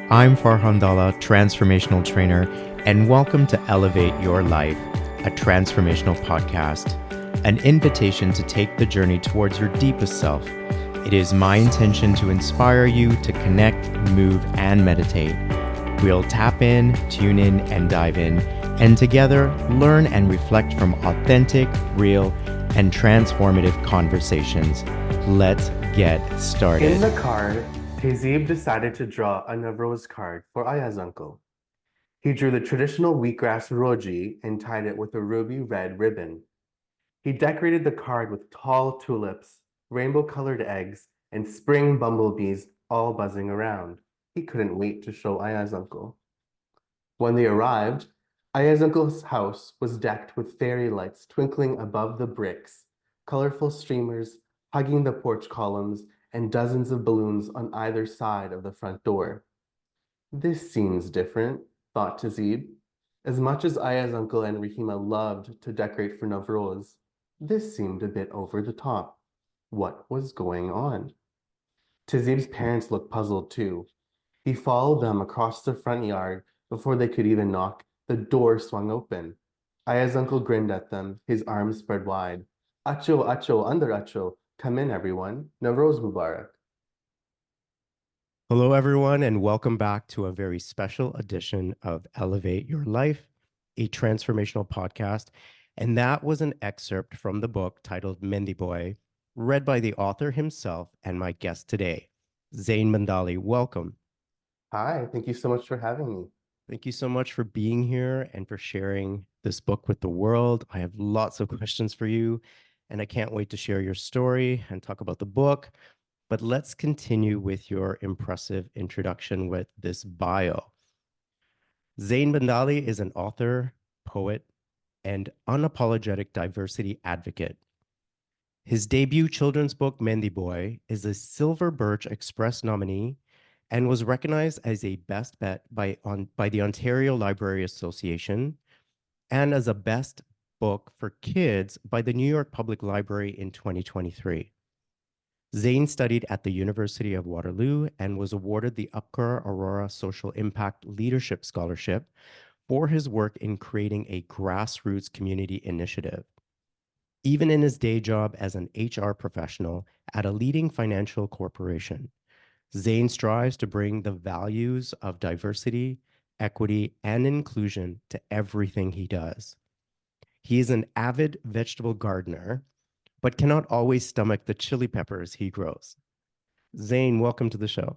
I'm Farhan Dalla, transformational trainer, and welcome to Elevate Your Life, a transformational podcast, an invitation to take the journey towards your deepest self. It is my intention to inspire you to connect, move, and meditate. We'll tap in, tune in, and dive in, and together learn and reflect from authentic, real, and transformative conversations. Let's get started. In the card, Tehzeeb decided to draw a Navroz card for Aya's uncle. He drew the traditional wheatgrass roji and tied it with a ruby red ribbon. He decorated the card with tall tulips, rainbow-colored eggs, and spring bumblebees all buzzing around. He couldn't wait to show Aya's uncle. When they arrived, Aya's uncle's house was decked with fairy lights twinkling above the bricks, colorful streamers hugging the porch columns, and dozens of balloons on either side of the front door. This seems different, thought Tehzeeb. As much as Aya's uncle and Rahima loved to decorate for Navroz, this seemed a bit over the top. What was going on? Tehzeeb's parents looked puzzled too. He followed them across the front yard. Before they could even knock, the door swung open. Aya's uncle grinned at them, his arms spread wide. Acho, acho, under acho. Come in, everyone. Navroz Mubarak. Hello, everyone, and welcome back to a very special edition of Elevate Your Life, a transformational podcast. And that was an excerpt from the book titled Mehndi Boy, read by the author himself and my guest today, Zain Bandali. Welcome. Hi, thank you so much for having me. Thank you so much for being here and for sharing this book with the world. I have lots of questions for you, and I can't wait to share your story and talk about the book. But let's continue with your impressive introduction with this bio. Zain Bandali is an author, poet, and unapologetic diversity advocate. His debut children's book, Mehndi Boy, is a Silver Birch Express nominee and was recognized as a best bet by the Ontario Library Association and as a best book for kids by the New York Public Library in 2023. Zain studied at the University of Waterloo and was awarded the Upcar Aurora Social Impact Leadership Scholarship for his work in creating a grassroots community initiative. Even in his day job as an HR professional at a leading financial corporation, Zain strives to bring the values of diversity, equity, and inclusion to everything he does. He is an avid vegetable gardener, but cannot always stomach the chili peppers he grows. Zain, welcome to the show.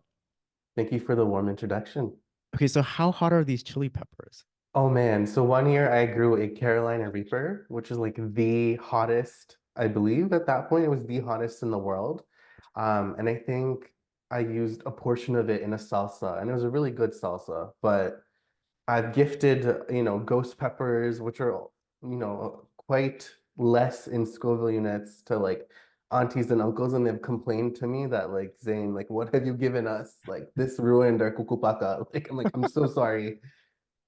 Thank you for the warm introduction. Okay, so how hot are these chili peppers? Oh man, so one year I grew a Carolina Reaper, which is like the hottest, I believe at that point it was the hottest in the world. And I think I used a portion of it in a salsa, and it was a really good salsa, but I've gifted, ghost peppers, which are, quite less in Scoville units to like aunties and uncles, and they've complained to me that like, Zain, like, what have you given us? Like, this ruined our kukupaka. Like, I'm so sorry.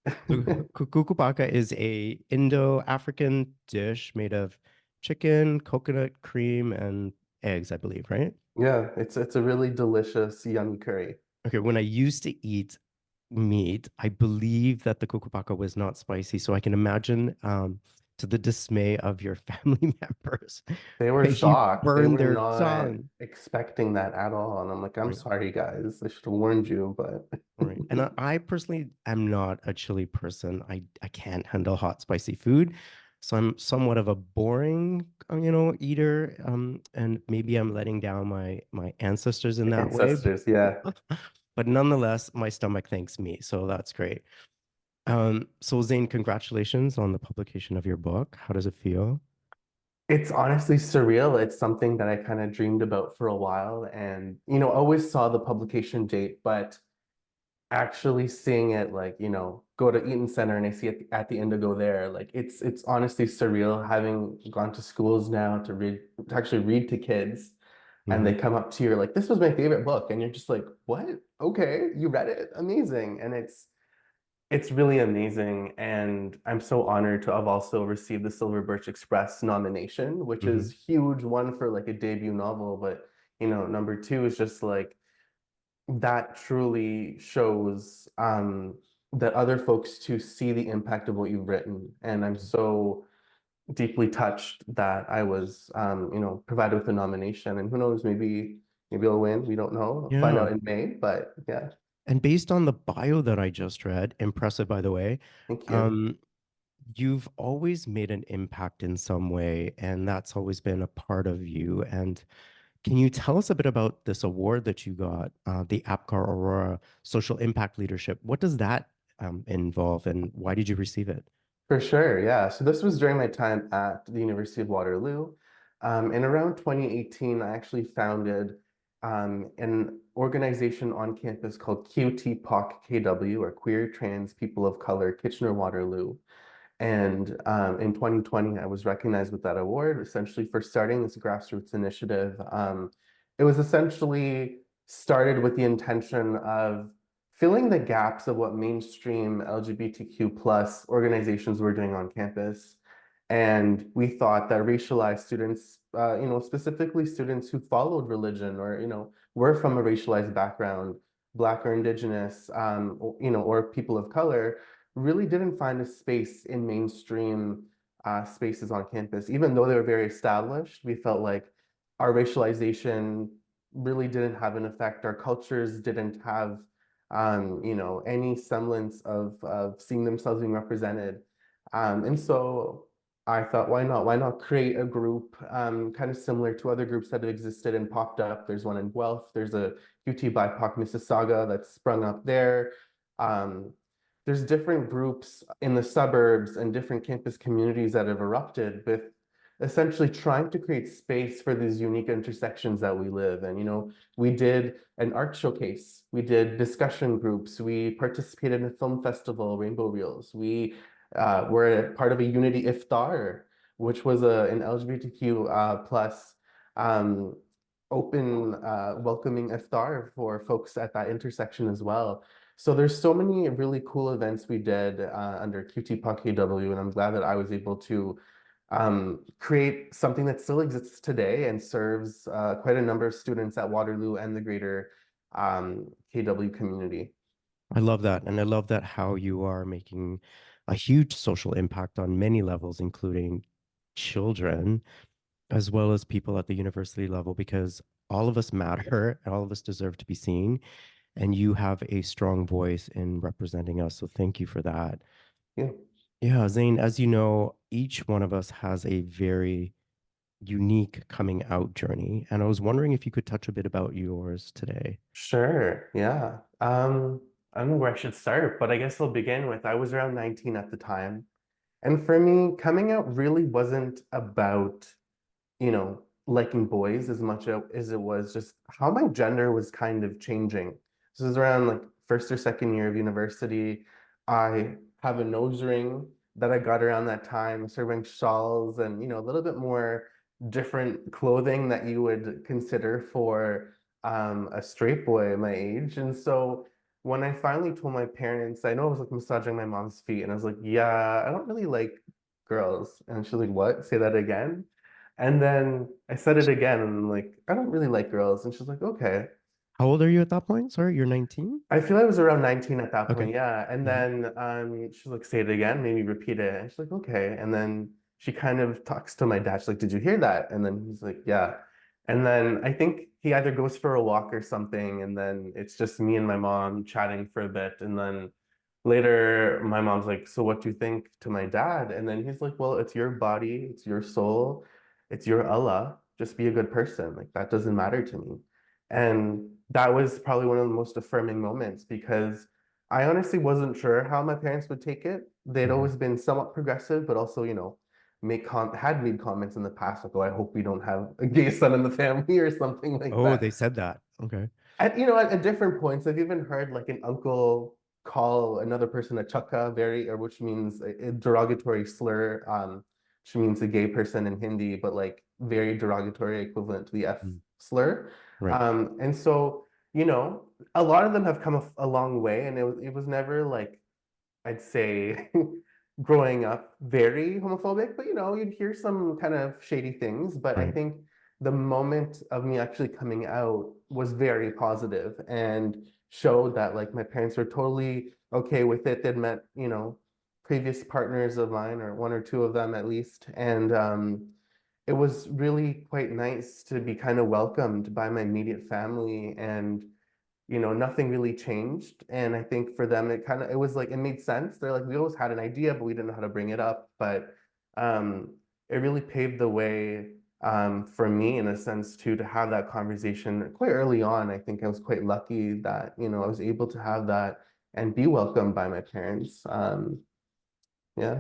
Kukupaka is a Indo-African dish made of chicken, coconut cream, and eggs, I believe, right? Yeah, it's a really delicious, yummy curry. Okay, when I used to eat meat, I believe that the kukupaka was not spicy, so I can imagine to the dismay of your family members, They were right? You shocked. They burned were their not tongue. expecting that at all. And I'm like, I'm Right, sorry, guys. I should have warned you, but right. And I personally am not a chili person. I can't handle hot, spicy food. So I'm somewhat of a boring, eater. And maybe I'm letting down my ancestors in that way. ancestors, yeah. But nonetheless, my stomach thanks me. So that's great. So Zain, congratulations on the publication of your book. How does it feel? It's honestly surreal. It's something that I kind of dreamed about for a while and, always saw the publication date, but actually seeing it like, go to Eaton Center and I see it at the Indigo there, like it's honestly surreal having gone to schools now to actually read to kids and they Mhm. come up to you like, this was my favorite book. And you're just like, what? Okay, you read it. Amazing. And it's really amazing. And I'm so honored to have also received the Silver Birch Express nomination, which Mhm. is huge, one for like a debut novel, but number two is just like, that truly shows that other folks to see the impact of what you've written. And I'm so deeply touched that I was, provided with a nomination. And who knows, maybe I'll win. We don't know. I'll find Yeah. out in May. But yeah, And based on the bio that I just read, impressive by the way, thank you. um, you've always made an impact in some way, and that's always been a part of you. And can you tell us a bit about this award that you got, the APGAR Aurora Social Impact Leadership? What does that involve, and why did you receive it? For sure, yeah. So this was during my time at the University of Waterloo. In around 2018, I actually founded an organization on campus called QTPOC-KW, or Queer Trans People of Color Kitchener-Waterloo. And in 2020, I was recognized with that award, essentially for starting this grassroots initiative. It was essentially started with the intention of filling the gaps of what mainstream LGBTQ plus organizations were doing on campus. And we thought that racialized students, specifically students who followed religion or, were from a racialized background, Black or Indigenous, or people of color, really didn't find a space in mainstream spaces on campus. Even though they were very established, we felt like our racialization really didn't have an effect. Our cultures didn't have, any semblance of seeing themselves being represented. And so I thought, why not? Why not create a group kind of similar to other groups that have existed and popped up? There's one in Guelph. There's a QT BIPOC Mississauga that's sprung up there. Um, there's different groups in the suburbs and different campus communities that have erupted with essentially trying to create space for these unique intersections that we live. And, we did an art showcase, we did discussion groups, we participated in a film festival, Rainbow Reels. We were part of a Unity Iftar, which was an LGBTQ plus um, open, welcoming iftar for folks at that intersection as well. So there's so many really cool events we did under QT-POC-KW, and I'm glad that I was able to create something that still exists today and serves quite a number of students at Waterloo and the greater KW community. I love that. And I love that how you are making a huge social impact on many levels, including children, as well as people at the university level, because all of us matter and all of us deserve to be seen. And you have a strong voice in representing us. So thank you for that. Yeah, Yeah, Zain, as you know, each one of us has a very unique coming out journey. And I was wondering if you could touch a bit about yours today. sure. Yeah. I don't know where I should start, but I guess I'll begin with I was around 19 at the time. And for me, coming out really wasn't about, liking boys as much as it was just how my gender was kind of changing. This is around like first or second year of university. I have a nose ring that I got around that time. I started wearing shawls and, a little bit more different clothing that you would consider for a straight boy my age. And so when I finally told my parents, I know I was like massaging my mom's feet, and I was like, yeah, I don't really like girls. And she's like, what? Say that again. And then I said it again, and I'm like, I don't really like girls. And she's like, okay. How old are you at that point? Sorry, you're 19? I feel I was around 19 at that Okay. point, yeah. And Mhm. then she's like, say it again, maybe repeat it. And she's like, okay. And then she kind of talks to my dad. She's like, did you hear that? And then he's like, yeah. And then I think he either goes for a walk or something, and then it's just me and my mom chatting for a bit. And then later, my mom's like, so what do you think to my dad? And then he's like, well, it's your body, it's your soul, it's your Allah. Just be a good person. Like, that doesn't matter to me. And that was probably one of the most affirming moments because I honestly wasn't sure how my parents would take it. They'd Mhm. always been somewhat progressive, but also, had made comments in the past like, "Oh, I hope we don't have a gay son in the family" or something like Oh, that. they said that. Okay. At different points, I've even heard like an uncle call another person a chakka, or which means a derogatory slur, which means a gay person in Hindi, but like very derogatory equivalent to the F Mm. slur. Right. And so, a lot of them have come a long way, and it was never like I'd say growing up very homophobic, but you'd hear some kind of shady things. But I Right. think the moment of me actually coming out was very positive and showed that like my parents were totally okay with it. They'd met, previous partners of mine, or one or two of them at least, and it was really quite nice to be kind of welcomed by my immediate family, and nothing really changed. And I think for them, it was like, it made sense. They're like, we always had an idea, but we didn't know how to bring it up. But it really paved the way for me in a sense too, to have that conversation quite early on. I think I was quite lucky that, I was able to have that and be welcomed by my parents. Yeah.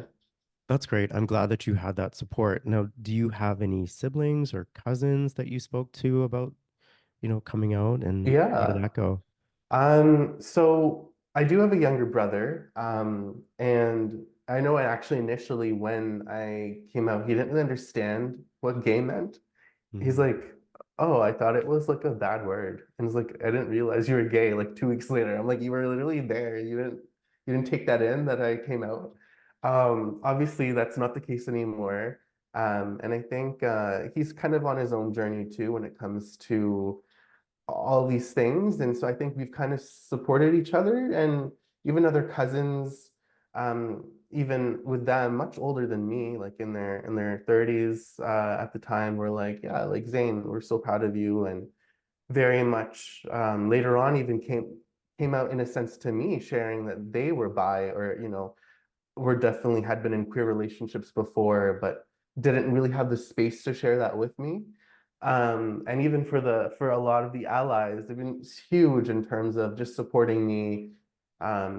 That's great. I'm glad that you had that support. Now, do you have any siblings or cousins that you spoke to about, coming out, and how did Yeah. that go? So I do have a younger brother, and I know actually initially when I came out, he didn't really understand what gay meant. He's Mhm. like, "Oh, I thought it was like a bad word," and it's like, "I didn't realize you were gay." Like 2 weeks later, I'm like, "You were literally there. You didn't take that in that I came out." Obviously, that's not the case anymore, and I think he's kind of on his own journey too when it comes to all these things. And so I think we've kind of supported each other, and even other cousins, even with them much older than me, like in their 30s at the time, were like, yeah, like Zain, we're so proud of you. And very much later on even came out in a sense to me, sharing that they were bi, or were definitely had been in queer relationships before, but didn't really have the space to share that with me. And even for a lot of the allies, they've been huge in terms of just supporting me,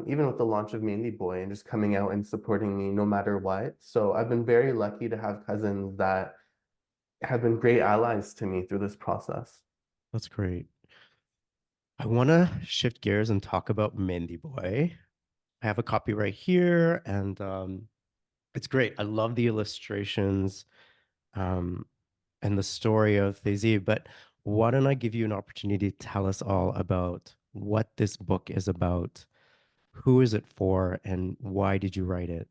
even with the launch of Mehndi Boy and just coming out and supporting me no matter what. So I've been very lucky to have cousins that have been great allies to me through this process. That's great. I want to shift gears and talk about Mehndi Boy. I have a copy right here, and it's great. I love the illustrations, um, and the story of Tazib. But why don't I give you an opportunity to tell us all about what this book is about? Who is it for, and why did you write it?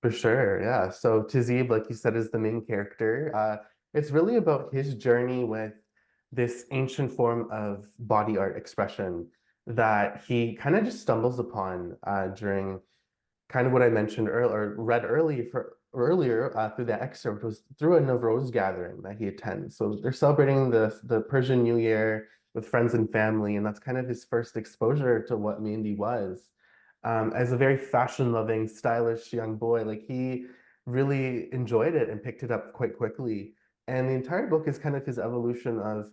For sure, yeah. So Tazib, like you said, is the main character. It's really about his journey with this ancient form of body art expression that he kind of just stumbles upon during kind of what I mentioned earlier, or read earlier through the excerpt, was through a Nowruz gathering that he attends. So they're celebrating the Persian New Year with friends and family, and that's kind of his first exposure to what Mehndi was. As a very fashion-loving, stylish young boy, like he really enjoyed it and picked it up quite quickly. And the entire book is kind of his evolution of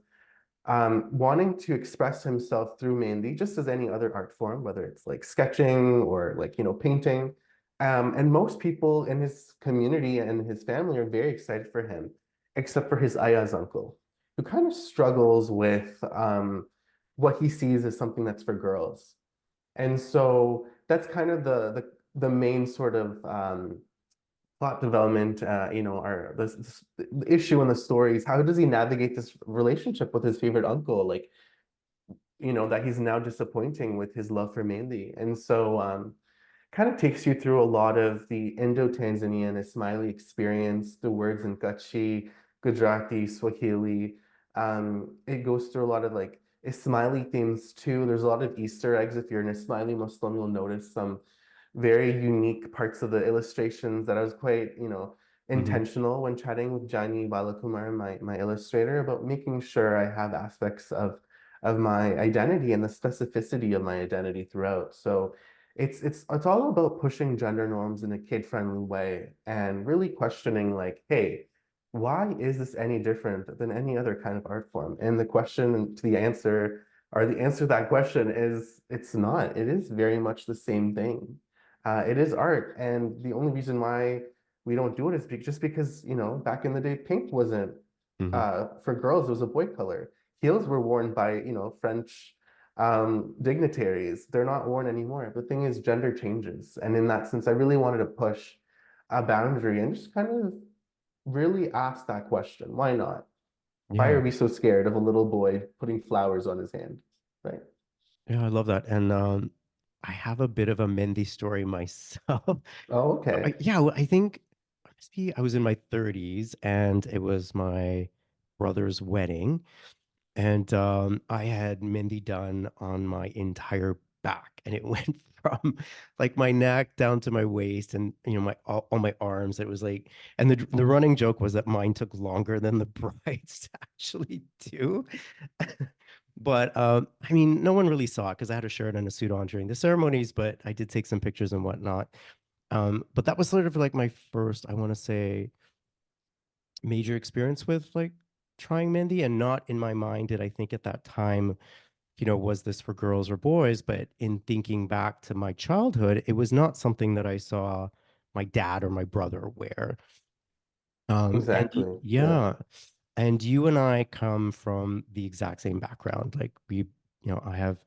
wanting to express himself through Mehndi, just as any other art form, whether it's like sketching or like, painting. And most people in his community and his family are very excited for him, except for his Ayaz uncle, who kind of struggles with what he sees as something that's for girls. And so that's kind of the main sort of plot development, are the issue in the stories. How does he navigate this relationship with his favorite uncle? Like, that he's now disappointing with his love for Mandy. And so kind of takes you through a lot of the Indo-Tanzanian Ismaili experience, the words in Kutchi, Gujarati, Swahili. It goes through a lot of like Ismaili themes too. There's a lot of Easter eggs. If you're an Ismaili Muslim, you'll notice some very unique parts of the illustrations that I was quite, Hmm. intentional when chatting with Jani Balakumar, my illustrator, about making sure I have aspects of my identity and the specificity of my identity throughout. So it's all about pushing gender norms in a kid-friendly way and really questioning like, hey, why is this any different than any other kind of art form? And the question to the answer, or the answer to that question is it's not. It is very much the same thing. It is art, and the only reason why we don't do it is just because, back in the day, pink wasn't Hmm. for girls, it was a boy color. Heels were worn by, French dignitaries. They're not worn anymore. The thing is, gender changes. And in that sense, I really wanted to push a boundary and just kind of really ask that question. Why not? Why Yeah. are we so scared of a little boy putting flowers on his hand? Right. Yeah, I love that. And I have a bit of a Mendy story myself. Oh, okay. Yeah, well, I think honestly, I was in my 30s, and it was my brother's wedding, and I had Mehndi done on my entire back, and it went from like my neck down to my waist, and my all my arms. It was like, and the running joke was that mine took longer than the bride's to actually do. But I mean, no one really saw it because I had a shirt and a suit on during the ceremonies, but I did take some pictures and whatnot. But that was sort of like my first, I want to say, major experience with like trying Mehndi, and not in my mind did I think at that time, was this for girls or boys? But in thinking back to my childhood, it was not something that I saw my dad or my brother wear. Exactly. Yeah. Yeah, and you and I come from the exact same background. Like I have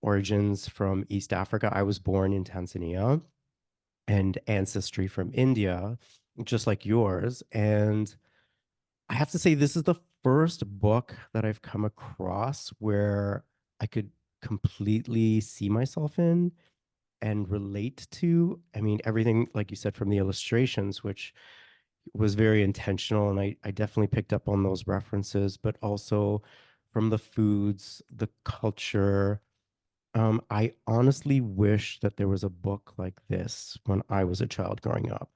origins from East Africa. I was born in Tanzania and ancestry from India, just like yours. And I have to say, this is the first book that I've come across where I could completely see myself in and relate to. I mean, everything, like you said, from the illustrations, which was very intentional. And I definitely picked up on those references, but also from the foods, the culture. I honestly wish that there was a book like this when I was a child growing up.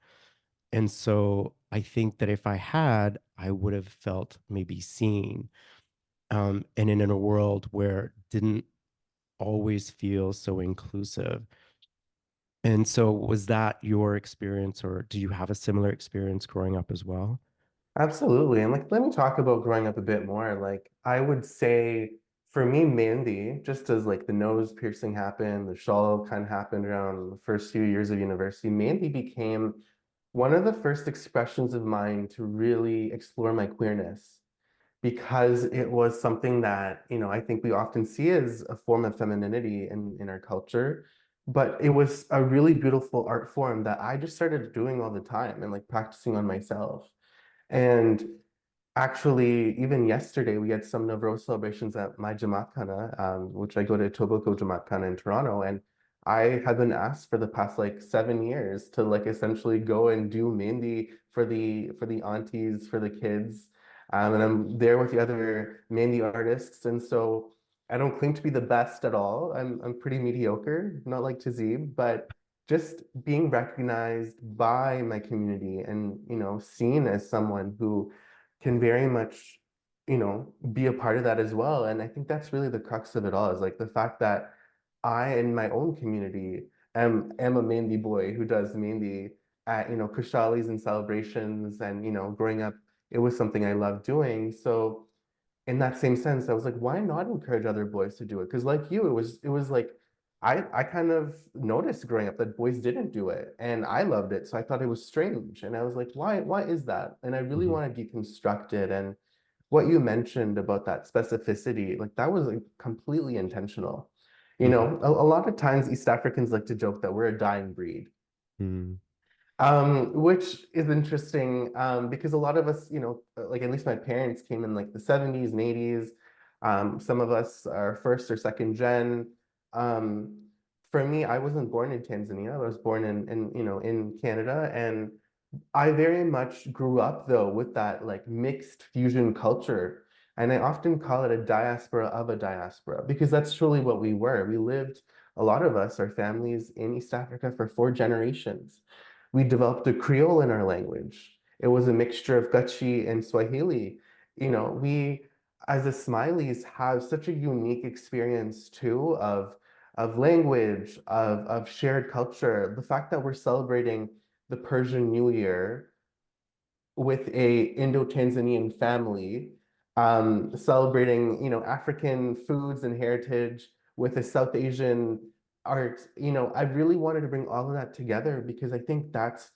And so I think that if I had, I would have felt maybe seen, and in a world where it didn't always feel so inclusive. And so was that your experience, or do you have a similar experience growing up as well? Absolutely. And like, let me talk about growing up a bit more. Like, I would say for me, Mandy, just as like the nose piercing happened, the shawl kind of happened around the first few years of university, Mandy became one of the first expressions of mine to really explore my queerness because it was something that, I think we often see as a form of femininity in our culture. But it was a really beautiful art form that I just started doing all the time and like practicing on myself. And actually, even yesterday, we had some Navroz celebrations at my Jamaat Khana, which I go to Tobacco Jamaat Khana in Toronto. And I have been asked for the past like 7 years to like essentially go and do Mehndi for the aunties, for the kids. And I'm there with the other Mehndi artists. And so I don't claim to be the best at all. I'm pretty mediocre, not like Tazib, but just being recognized by my community and seen as someone who can very much be a part of that as well. And I think that's really the crux of it all, is like the fact that I in my own community am a Mehndi boy who does Mehndi at Kushalis and celebrations, and growing up it was something I loved doing. So in that same sense, I was like, why not encourage other boys to do it? Because like you, it was like I kind of noticed growing up that boys didn't do it, and I loved it. So I thought it was strange, and I was like, why is that? And I really Mhm. want to deconstruct it. And what you mentioned about that specificity, like that was like completely intentional. Mhm. A lot of times East Africans like to joke that we're a dying breed. Mhm. Which is interesting because a lot of us, like at least my parents came in like the 70s and 80s. Some of us are first or second gen. Um, for me, I wasn't born in Tanzania. I was born in Canada, and I very much grew up though with that like mixed fusion culture. And I often call it a diaspora of a diaspora because that's truly what we were. We lived, a lot of us, our families in East Africa for 4 generations. We developed a Creole in our language. It was a mixture of Gachi and Swahili. We as Ismailis have such a unique experience too of language, of shared culture. The fact that we're celebrating the Persian New Year with a Indo-Tanzanian family, celebrating, African foods and heritage with a South Asian art. I really wanted to bring all of that together because I think that's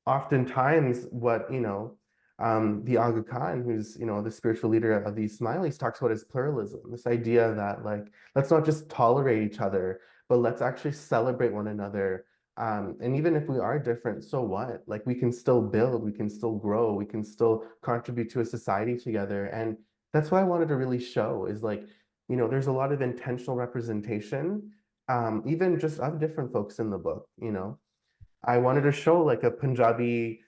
oftentimes what the Aga Khan, who's the spiritual leader of the Ismailis, talks about as pluralism. This idea that like let's not just tolerate each other, but let's actually celebrate one another. And even if we are different, so what? Like we can still build, we can still grow, we can still contribute to a society together. And that's what I wanted to really show is like, there's a lot of intentional representation, even just of different folks in the book. I wanted to show like a Punjabi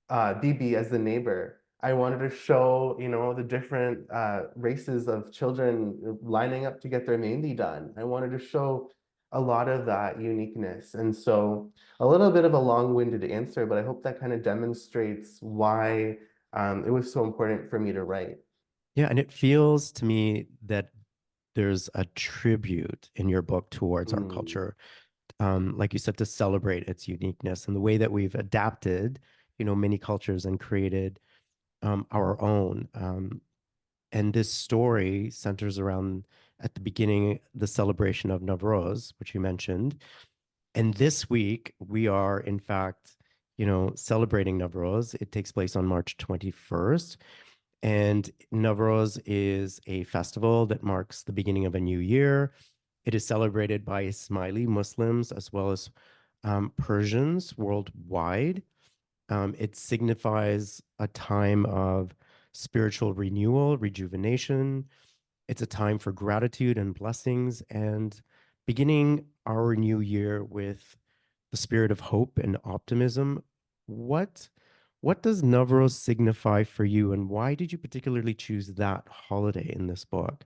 Bibi as the neighbor. I wanted to show, you know, the different races of children lining up to get their mehndi done. I wanted to show a lot of that uniqueness. And so a little bit of a long-winded answer, but I hope that kind of demonstrates why it was so important for me to write. Yeah, and it feels to me that there's a tribute in your book towards our Mm, culture, like you said, to celebrate its uniqueness and the way that we've adapted, many cultures and created our own. And this story centers around, at the beginning, the celebration of Navroz, which you mentioned. And this week, we are, in fact, celebrating Navroz. It takes place on March 21st. And Navroz is a festival that marks the beginning of a new year. It is celebrated by Ismaili Muslims as well as Persians worldwide. It signifies a time of spiritual renewal, rejuvenation. It's a time for gratitude and blessings, and beginning our new year with the spirit of hope and optimism. What what does Navroz signify for you, and why did you particularly choose that holiday in this book?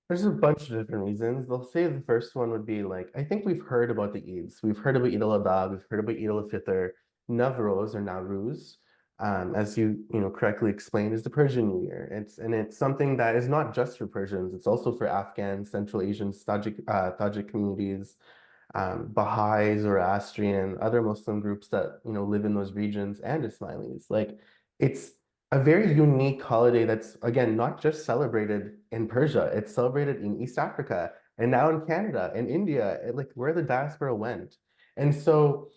there's a bunch of different reasons. They'll say the first one would be like, I think we've heard about the Eids. We've heard about Eid al-Adha, we've heard about Eid al-Fitr. Navroz or Nowruz, as you know correctly explained, is the Persian New Year. It's something that is not just for Persians, it's also for Afghans, Central Asians, Tajik communities, Baha'is, Zoroastrian, other Muslim groups that live in those regions, and Ismailis. Like it's a very unique holiday that's again not just celebrated in Persia, it's celebrated in East Africa and now in Canada and India, like where the diaspora went. And so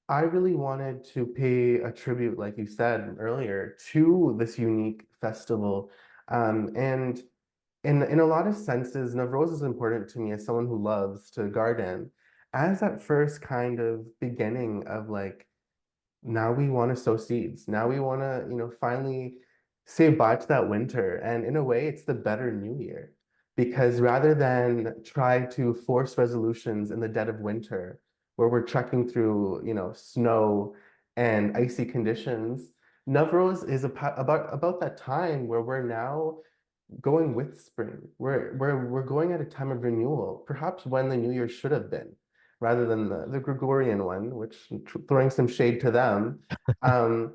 I really wanted to pay a tribute, like you said earlier, to this unique festival. And in a lot of senses, Navroz is important to me as someone who loves to garden, as that first kind of beginning of like, now we want to sow seeds. Now we want to, finally say bye to that winter. And in a way, it's the better new year. Because rather than try to force resolutions in the dead of winter, where we're trekking through, snow and icy conditions, Navroz is about that time where we're now going with spring. We're going at a time of renewal, perhaps when the new year should have been, rather than the Gregorian one, which throwing some shade to them. Um,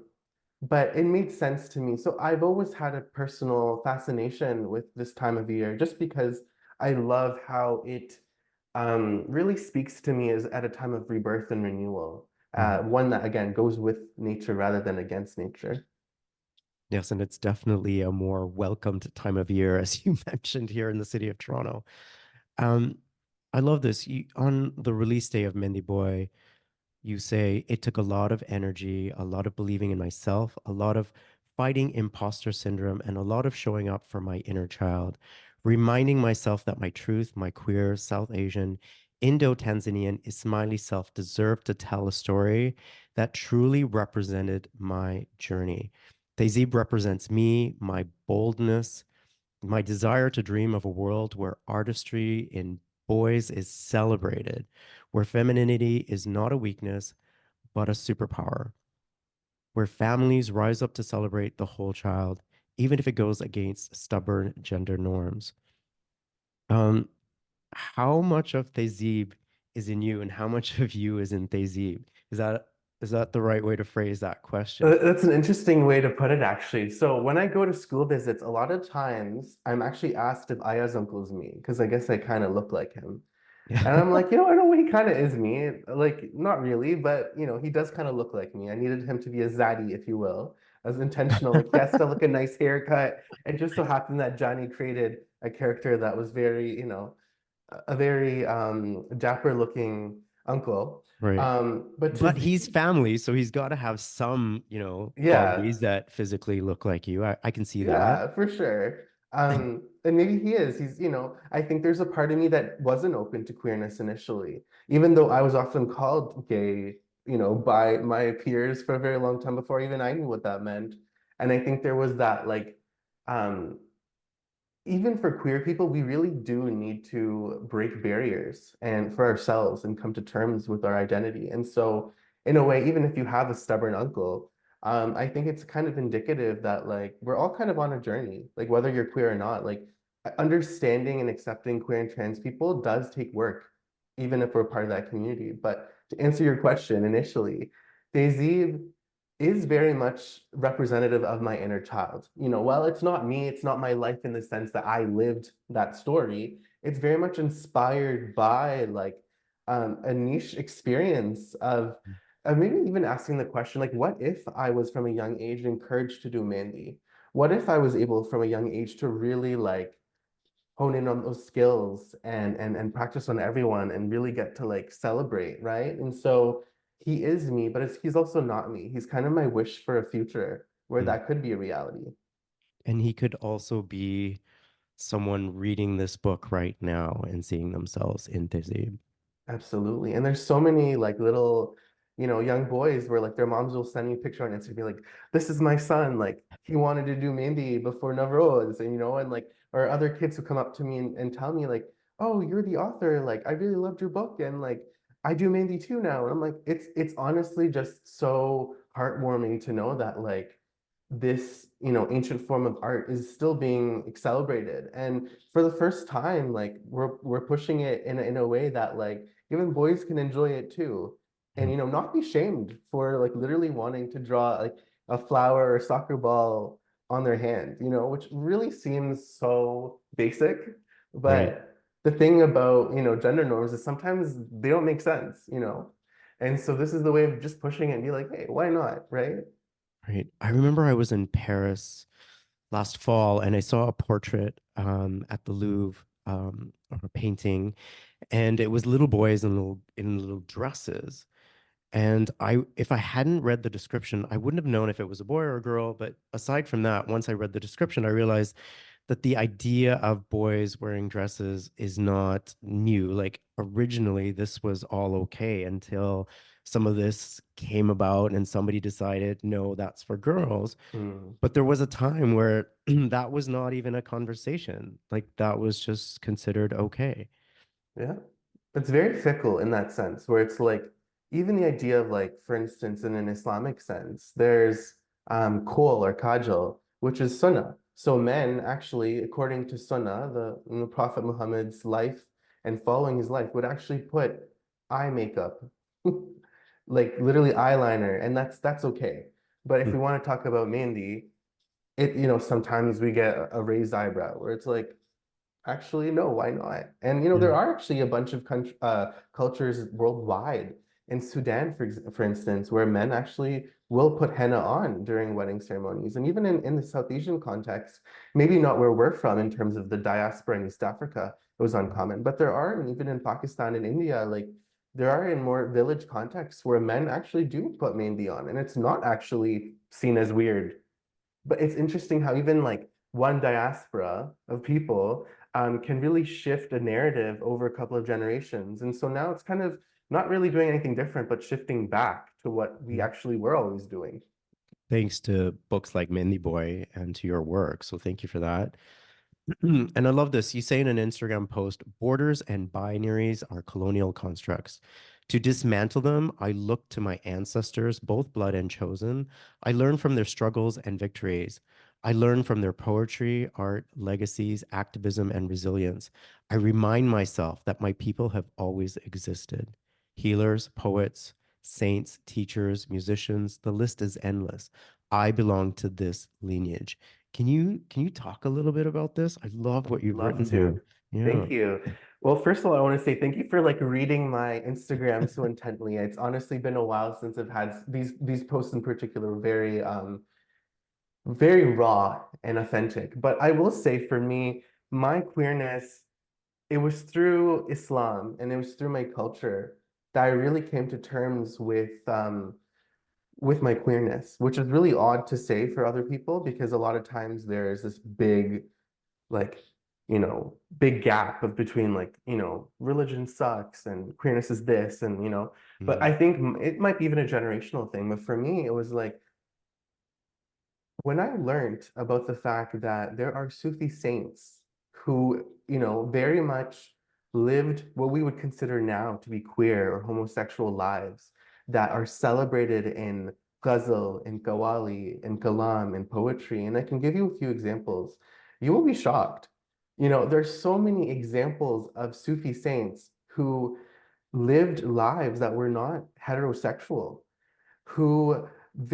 but it made sense to me. So I've always had a personal fascination with this time of year, just because I love how it really speaks to me as at a time of rebirth and renewal. Mhm. One that again goes with nature rather than against nature. Yes, and it's definitely a more welcomed time of year, as you mentioned here in the city of Toronto. Um, I love this. On the release day of Mehndi Boy, you say it took a lot of energy, a lot of believing in myself, a lot of fighting imposter syndrome, and a lot of showing up for my inner child, reminding myself that my truth, my queer, South Asian, Indo-Tanzanian, Ismaili self deserved to tell a story that truly represented my journey. Tehzeeb represents me, my boldness, my desire to dream of a world where artistry in boys is celebrated, where femininity is not a weakness, but a superpower, where families rise up to celebrate the whole child, even if it goes against stubborn gender norms. Um, how much of Tehzeeb is in you and how much of you is in Tehzeeb? Is that the right way to phrase that question? That's an interesting way to put it, actually. So when I go to school visits, a lot of times I'm actually asked if Aya's uncle's me, because I guess I kind of look like him. And I'm like, I know he kind of is me. Like, not really, but he does kind of look like me. I needed him to be a zaddy, if you will. I was intentional. Like, he has to look a nice haircut. It just so happened that Johnny created a character that was very, a very dapper looking uncle. Right. But to But he's family, so he's got to have some, yeah, qualities that physically look like you. I can see that. yeah, for sure. And maybe he is. I think there's a part of me that wasn't open to queerness initially, even though I was often called gay, by my peers for a very long time before even I knew what that meant. And I think there was that like, um, even for queer people, we really do need to break barriers and for ourselves and come to terms with our identity. And so, in a way, even if you have a stubborn uncle, I think it's kind of indicative that like we're all kind of on a journey, like whether you're queer or not, like understanding and accepting queer and trans people does take work, even if we're part of that community. But to answer your question initially, Daisy is very much representative of my inner child. You know, while it's not me, it's not my life in the sense that I lived that story, it's very much inspired by like a niche experience of maybe even asking the question, like, what if I was from a young age encouraged to do Mehndi? What if I was able from a young age to really like hone in on those skills and practice on everyone and really get to like celebrate, right? And so he is me, but he's also not me. He's kind of my wish for a future where Mm. that could be a reality. And he could also be someone reading this book right now and seeing themselves in Tezib. Absolutely. And there's so many like little, young boys where like their moms will send me a picture on Instagram, be like, this is my son. Like he wanted to do Mehndi before Navroz, and like, or other kids who come up to me and tell me like, oh, you're the author. Like I really loved your book. And like, I do Mehndi too now. And I'm like, it's honestly just so heartwarming to know that like this, ancient form of art is still being celebrated. And for the first time, like we're pushing it in a way that like even boys can enjoy it too. And Yeah. not be shamed for like literally wanting to draw like a flower or a soccer ball on their hand, which really seems so basic. Right. But the thing about, gender norms is sometimes they don't make sense. And so this is the way of just pushing it and be like, hey, why not? Right? Right. I remember I was in Paris last fall and I saw a portrait at the Louvre of a painting, and it was little boys in little dresses. And if I hadn't read the description, I wouldn't have known if it was a boy or a girl. But aside from that, once I read the description, I realized that the idea of boys wearing dresses is not new. Like originally, this was all okay until some of this came about and somebody decided, no, that's for girls. Mm. But there was a time where that was not even a conversation. Like that was just considered okay. Yeah. It's very fickle in that sense, where it's like even the idea of like, for instance, in an Islamic sense, there's kol or kajal, which is sunnah. So men actually, according to sunnah, the Prophet Muhammad's life and following his life would actually put eye makeup, like literally eyeliner, and that's okay. But if Mm, we want to talk about mehndi, sometimes we get a raised eyebrow where it's like, actually, no, why not? And yeah. there are actually a bunch of cultures worldwide. In Sudan, for instance, where men actually will put henna on during wedding ceremonies. And even in the South Asian context, maybe not where we're from in terms of the diaspora in East Africa, it was uncommon. But there are, and even in Pakistan and India, like there are in more village contexts where men actually do put mehndi on, and it's not actually seen as weird. But it's interesting how even like one diaspora of people can really shift a narrative over a couple of generations. And so now it's kind of not really doing anything different, but shifting back to what we Mm. actually were always doing. Thanks to books like Mehndi Boy and to your work. So thank you for that. And I love this. You say in an Instagram post, borders and binaries are colonial constructs. To dismantle them, I look to my ancestors, both blood and chosen. I learn from their struggles and victories. I learn from their poetry, art, legacies, activism, and resilience. I remind myself that my people have always existed. Healers, poets, saints, teachers, musicians, the list is endless. I belong to this lineage. Can you talk a little bit about this? I love what you've Love written to. here. Yeah. Thank you. Well, first of all, I want to say thank you for like reading my Instagram so intently. It's honestly been a while since I've had these posts in particular were very raw and authentic. But I will say for me, my queerness, it was through Islam and it was through my culture that I really came to terms with my queerness, which is really odd to say for other people because a lot of times there's this big like big gap of between like religion sucks and queerness is this and but I Mm, think it might be even a generational thing, but for me it was like when I learned about the fact that there are Sufi saints who, very much lived what we would consider now to be queer or homosexual lives that are celebrated in ghazal, in qawwali, in kalam, in poetry, and I can give you a few examples. You will be shocked. You know, there's so many examples of Sufi saints who lived lives that were not heterosexual, who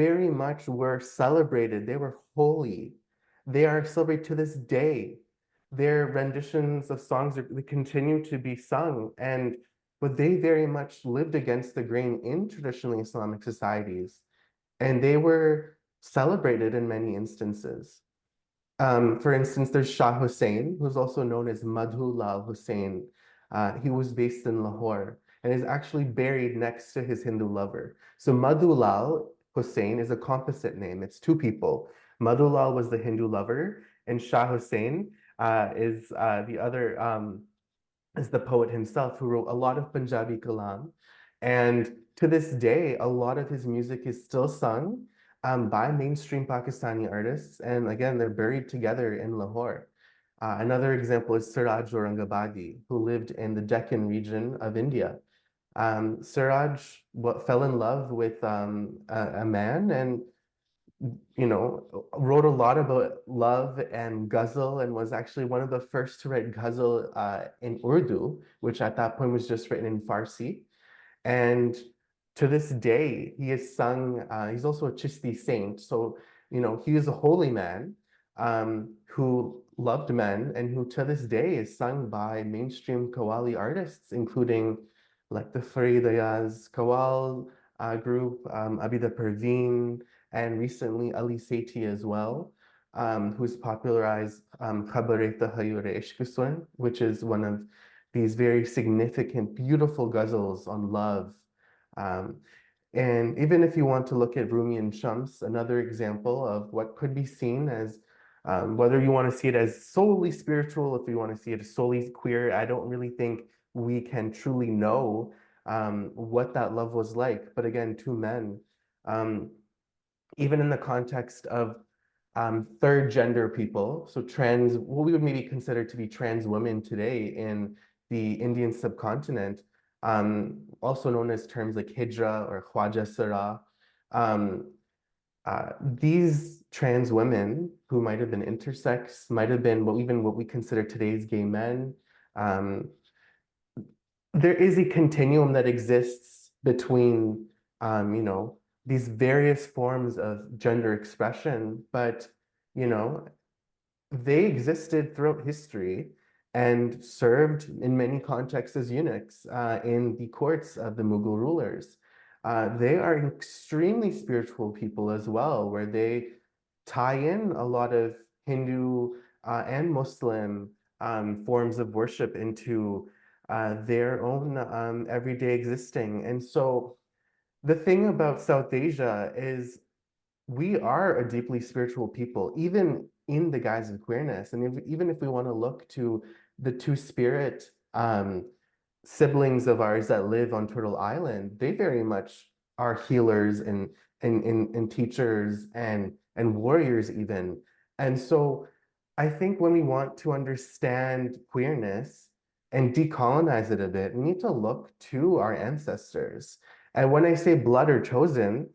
very much were celebrated. They were holy. They are celebrated to this day. Their renditions of songs they continue to be sung, but they very much lived against the grain in traditionally Islamic societies, and they were celebrated in many instances. For instance, there's Shah Hussain, who's also known as Madhu Lal Hussain. He was based in Lahore and is actually buried next to his Hindu lover. So Madhu Lal Hussain is a composite name. It's two people. Madhu Lal was the Hindu lover, and Shah Hussain is the other is the poet himself who wrote a lot of Punjabi kalam. And to this day, a lot of his music is still sung by mainstream Pakistani artists. And again, they're buried together in Lahore. Another example is Siraj Aurangabadi, who lived in the Deccan region of India. Siraj fell in love with a man and wrote a lot about love and ghazal and was actually one of the first to write ghazal in Urdu, which at that point was just written in Farsi. And to this day, he is sung, he's also a Chishti saint. So, he is a holy man who loved men and who to this day is sung by mainstream Qawwali artists, including like the Faridayaz Qawwal group, Abida Perveen, and recently Ali Sethi as well, who's popularized Khabare Tahayure Ishq, which is one of these very significant, beautiful ghazals on love. Um, and even if you want to look at Rumi and Shams, another example of what could be seen as, whether you want to see it as solely spiritual, if you want to see it as solely queer, I don't really think we can truly know what that love was like. But again, two men, even in the context of third gender people, so trans, what we would maybe consider to be trans women today in the Indian subcontinent, also known as terms like hijra or khwaja sara. These trans women who might have been intersex, might have been what we consider today's gay men. There is a continuum that exists between, these various forms of gender expression, but, they existed throughout history and served in many contexts as eunuchs in the courts of the Mughal rulers. They are extremely spiritual people as well, where they tie in a lot of Hindu and Muslim forms of worship into their own everyday existing. And so the thing about South Asia is we are a deeply spiritual people, even in the guise of queerness. And even if we want to look to the two-spirit siblings of ours that live on Turtle Island, they very much are healers and teachers and warriors even. And so I think when we want to understand queerness and decolonize it a bit, we need to look to our ancestors. And when I say blood or chosen,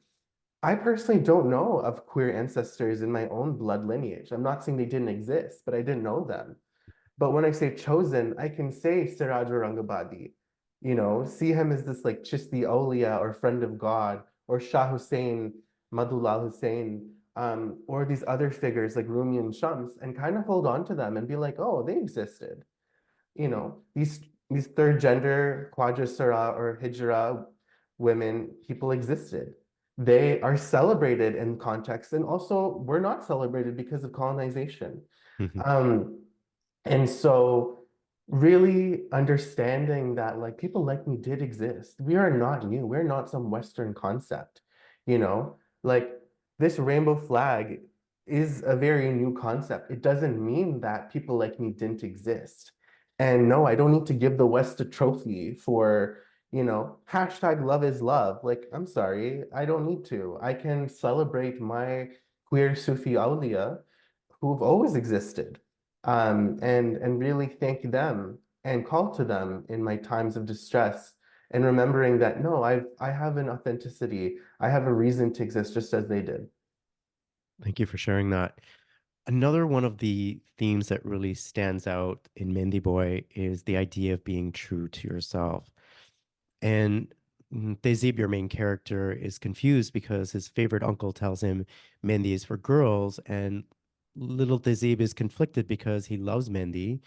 I personally don't know of queer ancestors in my own blood lineage. I'm not saying they didn't exist, but I didn't know them. But when I say chosen, I can say Siraj Aurangabadi, see him as this like Chishti Awliya or friend of God, or Shah Hussain, Madhulal Hussain, or these other figures like Rumi and Shams, and kind of hold on to them and be like, oh, they existed. These third gender, Quadra or Hijra women, people existed. They are celebrated in context, and also were not celebrated because of colonization. Um, and so really understanding that like people like me did exist. We are not new. We're not some Western concept, like this rainbow flag is a very new concept. It doesn't mean that people like me didn't exist. And no, I don't need to give the West a trophy for, hashtag love is love. Like, I'm sorry, I don't need to. I can celebrate my queer Sufi awliya who've always existed, and really thank them and call to them in my times of distress and remembering that no, I have an authenticity. I have a reason to exist just as they did. Thank you for sharing that. Another one of the themes that really stands out in Mehndi Boy is the idea of being true to yourself. And Tehzeeb, your main character, is confused because his favorite uncle tells him Mehndi is for girls, and little Tehzeeb is conflicted because he loves Mehndi,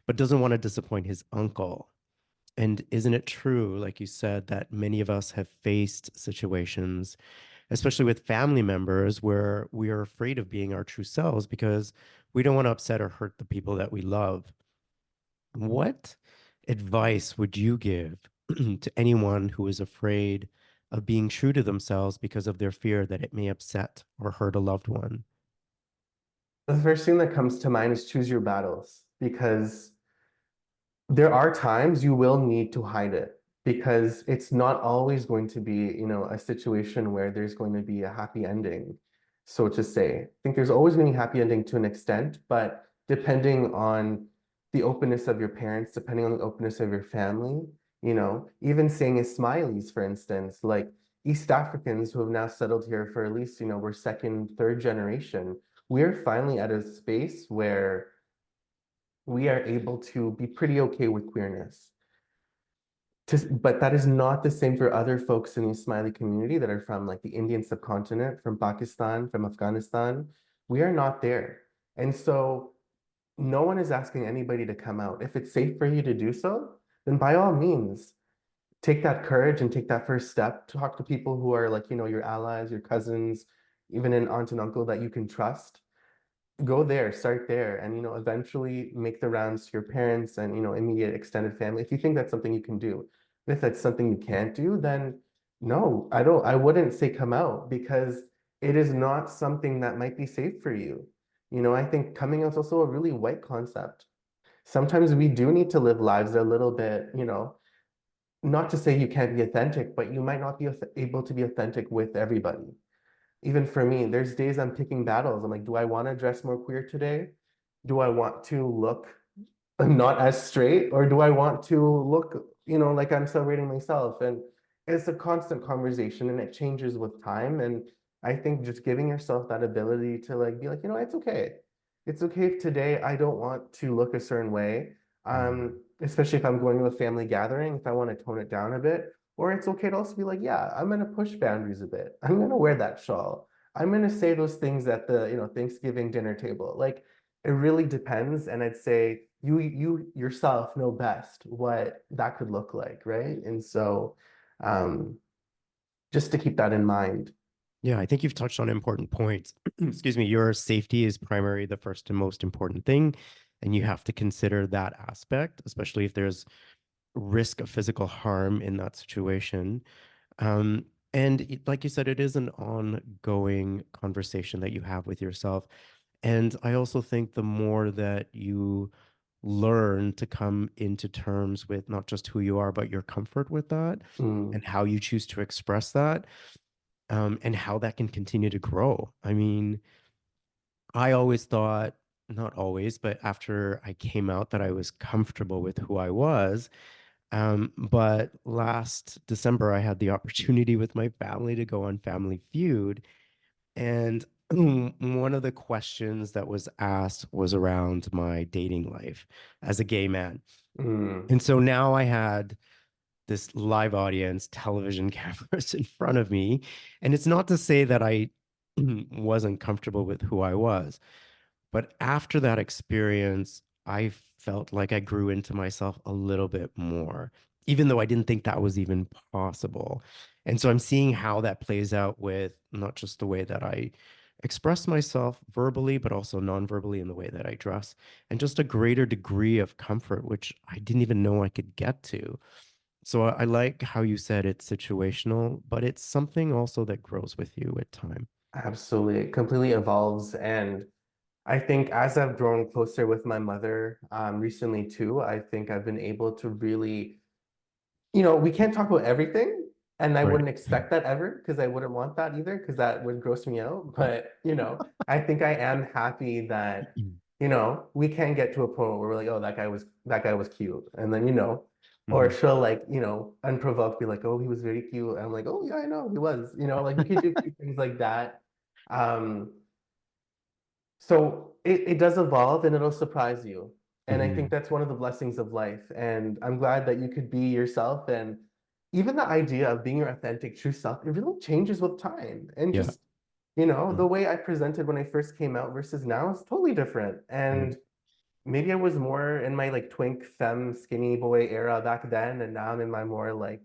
but doesn't want to disappoint his uncle. And isn't it true, like you said, that many of us have faced situations, especially with family members, where we are afraid of being our true selves because we don't want to upset or hurt the people that we love? What advice would you give to anyone who is afraid of being true to themselves because of their fear that it may upset or hurt a loved one? The first thing that comes to mind is choose your battles, because there are times you will need to hide it, because it's not always going to be, a situation where there's going to be a happy ending, so to say. I think there's always going to be a happy ending to an extent, but depending on the openness of your parents, depending on the openness of your family, even saying Ismailis, for instance, like East Africans who have now settled here for at least, we're second, third generation, we're finally at a space where we are able to be pretty okay with queerness. But that is not the same for other folks in the Ismaili community that are from like the Indian subcontinent, from Pakistan, from Afghanistan. We are not there. And so no one is asking anybody to come out. If it's safe for you to do so, then by all means, take that courage and take that first step. Talk to people who are like, your allies, your cousins, even an aunt and uncle that you can trust. Go there, start there, and eventually make the rounds to your parents and immediate extended family if you think that's something you can do. And if that's something you can't do, then no, I wouldn't say come out, because it is not something that might be safe for you. I think coming out is also a really white concept. Sometimes we do need to live lives that are a little bit, not to say you can't be authentic, but you might not be able to be authentic with everybody. Even for me, there's days I'm picking battles. I'm like, do I want to dress more queer today? Do I want to look not as straight, or do I want to look, like I'm celebrating myself? And it's a constant conversation, and it changes with time. And I think just giving yourself that ability to like be like, it's okay. It's okay if today I don't want to look a certain way. Especially if I'm going to a family gathering, if I want to tone it down a bit. Or it's okay to also be like, yeah, I'm gonna push boundaries a bit. I'm gonna wear that shawl. I'm gonna say those things at the, Thanksgiving dinner table. Like, it really depends. And I'd say you yourself know best what that could look like, right? And so um just to keep that in mind. Yeah, I think you've touched on important points. Excuse me, your safety is primary, the first and most important thing. And you have to consider that aspect, especially if there's risk of physical harm in that situation. Um, like you said, it is an ongoing conversation that you have with yourself. And I also think the more that you learn to come into terms with not just who you are, but your comfort with that Mm, and how you choose to express that, and how that can continue to grow. I mean, I always thought, not always, but after I came out, that I was comfortable with who I was. But last December, I had the opportunity with my family to go on Family Feud. And one of the questions that was asked was around my dating life as a gay man. mm, And so now I had this live audience, television cameras in front of me. And it's not to say that I wasn't comfortable with who I was, but after that experience, I felt like I grew into myself a little bit more, even though I didn't think that was even possible. And so I'm seeing how that plays out with not just the way that I express myself verbally, but also non-verbally in the way that I dress, and just a greater degree of comfort, which I didn't even know I could get to. So I like how you said it's situational, but it's something also that grows with you with time. absolutely. It completely evolves. And I think as I've grown closer with my mother recently too, I think I've been able to really, we can't talk about everything. And I Right. wouldn't expect that ever, because I wouldn't want that either, because that would gross me out. But, I think I am happy that, we can get to a point where we're like, oh, that guy was cute. And then, Or Hmm. she'll like, unprovoked be like, oh, he was very cute. And I'm like, oh yeah, I know he was, like we could do cute things like that. Um, so it does evolve and it'll surprise you. And I think Hmm. that's one of the blessings of life. And I'm glad that you could be yourself. And even the idea of being your authentic, true self, it really changes with time. And Yeah. just, the way I presented when I first came out versus now is totally different. Mhm. And maybe I was more in my like twink, femme, skinny boy era back then. And now I'm in my more like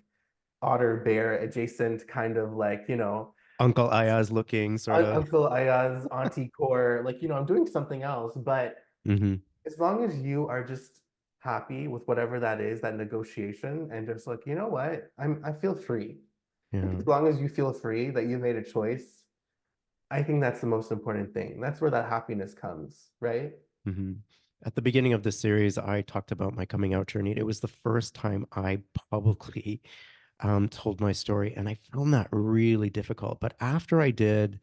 otter bear adjacent kind of like, Uncle Aya's looking sort of. Uncle Aya's auntie core, like, I'm doing something else. But Hmm. as long as you are just happy with whatever that is, that negotiation, and just like, you know what, I feel free. Like, Yeah. as long as you feel free that you made a choice, I think that's the most important thing. That's where that happiness comes, right? Hmm. At the beginning of this series, I talked about my coming out journey. It was the first time I publicly told my story, and I found that really difficult. But after I did,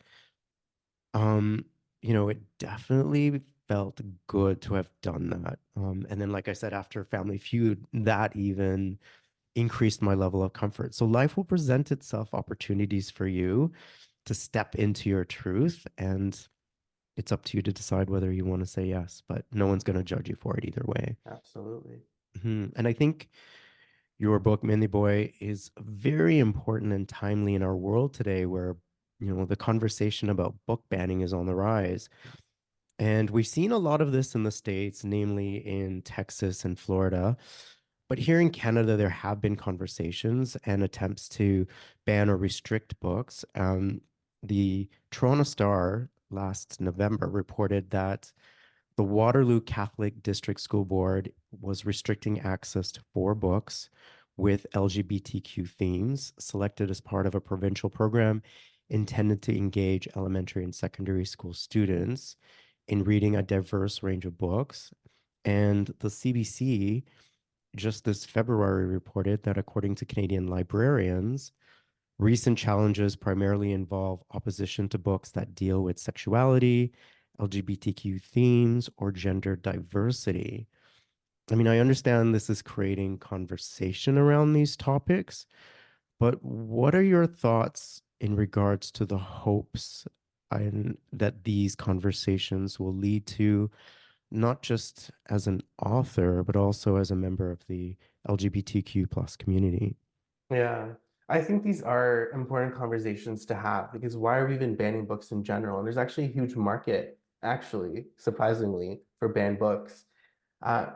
um, it definitely felt good to have done that. And then, like I said, after Family Feud, that even increased my level of comfort. So life will present itself opportunities for you to step into your truth, and it's up to you to decide whether you want to say yes, but no one's going to judge you for it either way. Absolutely. And I think your book, Mehndi Boy, is very important and timely in our world today where, the conversation about book banning is on the rise. And we've seen a lot of this in the States, namely in Texas and Florida. But here in Canada, there have been conversations and attempts to ban or restrict books. The Toronto Star last November reported that the Waterloo Catholic District School Board was restricting access to 4 books with LGBTQ themes selected as part of a provincial program intended to engage elementary and secondary school students in reading a diverse range of books. And the CBC just this February reported that according to Canadian librarians, recent challenges primarily involve opposition to books that deal with sexuality, LGBTQ themes, or gender diversity. I mean, I understand this is creating conversation around these topics, but what are your thoughts in regards to the hopes that these conversations will lead to, not just as an author, but also as a member of the LGBTQ plus community? Yeah. I think these are important conversations to have because why are we even banning books in general? And there's actually a huge market, actually, surprisingly, for banned books. Uh,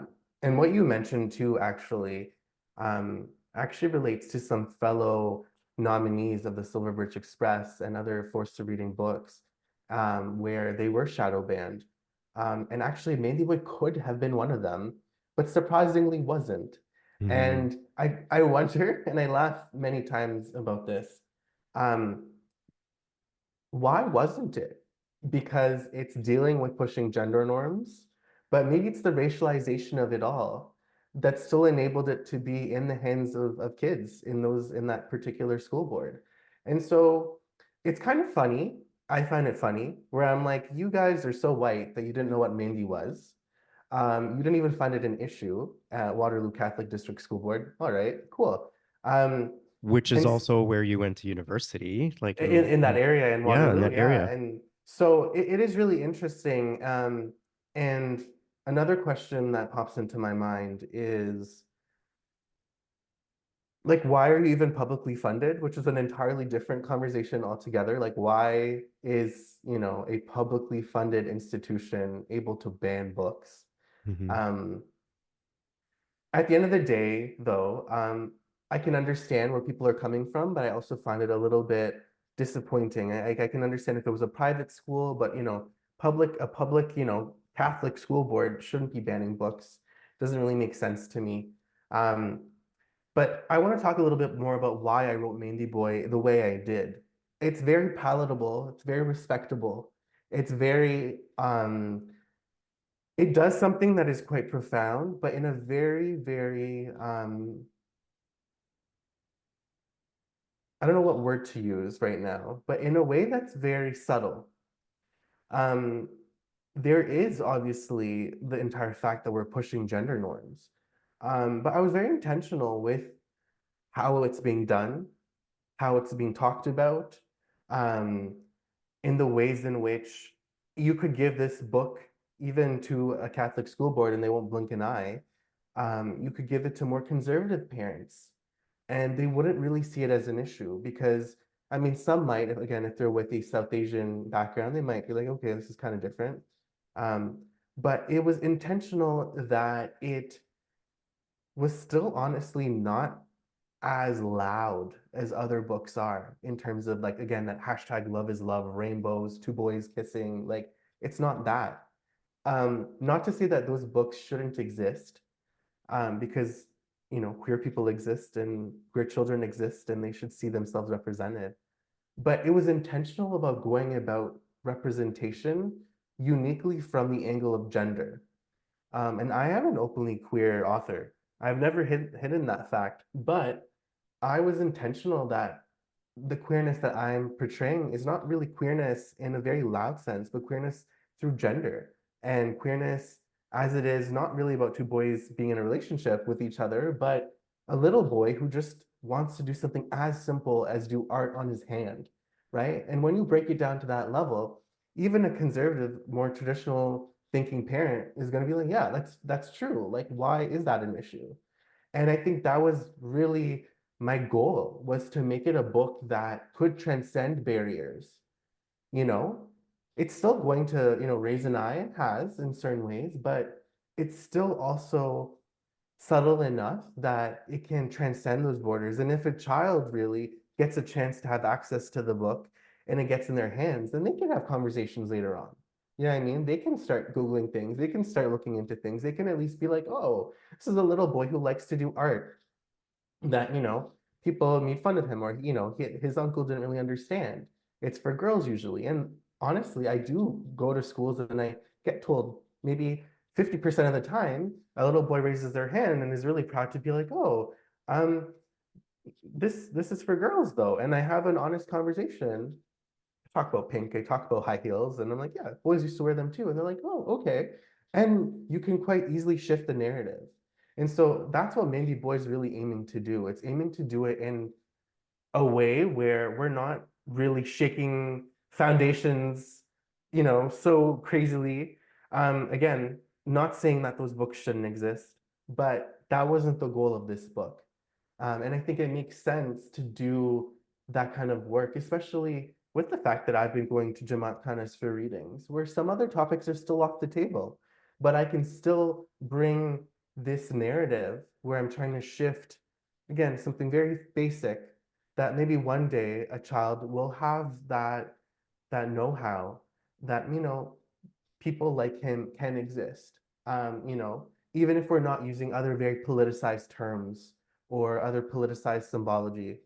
and what you mentioned too, actually relates to some fellow nominees of the Silver Birch Express and other forced to reading books, where they were shadow banned. And actually, Mehndi Boy could have been one of them, but surprisingly wasn't. Hmm. And I wonder, and I laugh many times about this. Um, why wasn't it? Because it's dealing with pushing gender norms, but maybe it's the racialization of it all that still enabled it to be in the hands of kids in that particular school board. And so it's kind of funny. I find it funny where I'm like, you guys are so white that you didn't know what Mandy was. You didn't even find it an issue at Waterloo Catholic District School Board. All right, cool. Um, Which is and also where you went to university, like in that area in yeah, in Waterloo, that yeah. area. And so it is really interesting. And another question that pops into my mind is like, why are you even publicly funded? Which is an entirely different conversation altogether. Like, why is, a publicly funded institution able to ban books? Hmm. Um, At the end of the day, though, I can understand where people are coming from, but I also find it a little bit disappointing. I can understand if it was a private school, but a public, Catholic school board shouldn't be banning books. Doesn't really make sense to me. Um, but I want to talk a little bit more about why I wrote Mehndi Boy the way I did. It's very palatable. It's very respectable. It's very it does something that is quite profound, but in a very, very, I don't know what word to use right now, but in a way that's very subtle. Um, there is obviously the entire fact that we're pushing gender norms, But I was very intentional with how it's being done, how it's being talked about, um, in the ways in which you could give this book even to a Catholic school board and they won't blink an eye. You could give it to more conservative parents and they wouldn't really see it as an issue because, I mean, some might, again, if they're with a South Asian background, they might be like, okay, this is kind of different. Um, but it was intentional that it was still honestly not as loud as other books are in terms of like again that hashtag love is love, rainbows, two boys kissing. Like it's not that. Not to say that those books shouldn't exist, because queer people exist and queer children exist and they should see themselves represented. But it was intentional about going about representation uniquely from the angle of gender. And I am an openly queer author. I've never hidden that fact, but I was intentional that the queerness that I'm portraying is not really queerness in a very loud sense, but queerness through gender and queerness as it is not really about two boys being in a relationship with each other, but a little boy who just wants to do something as simple as do art on his hand, right? And when you break it down to that level, even a conservative, more traditional thinking parent is going to be like, yeah, that's true. Like, why is that an issue? And I think that was really my goal was to make it a book that could transcend barriers. You know, it's still going to, raise an eye, it has in certain ways, but it's still also subtle enough that it can transcend those borders. And if a child really gets a chance to have access to the book and it gets in their hands, then they can have conversations later on. You know what I mean? They can start Googling things, they can start looking into things, they can at least be like, oh, this is a little boy who likes to do art that people made fun of him or his uncle didn't really understand. It's for girls usually. And honestly, I do go to schools and I get told maybe 50% of the time a little boy raises their hand and is really proud to be like, oh, um this is for girls though. And I have an honest conversation. I talk about pink, I talk about high heels, and I'm like, yeah, boys used to wear them too. And they're like, oh, okay. And you can quite easily shift the narrative. And so that's what Mehndi Boy is really aiming to do. It's aiming to do it in a way where we're not really shaking foundations, so crazily. Again, not saying that those books shouldn't exist, but that wasn't the goal of this book. And I think it makes sense to do that kind of work, especially with the fact that I've been going to Jamaat Khanas for readings, where some other topics are still off the table, but I can still bring this narrative where I'm trying to shift, again, something very basic that maybe one day a child will have that know-how that people like him can exist. Even if we're not using other very politicized terms or other politicized symbology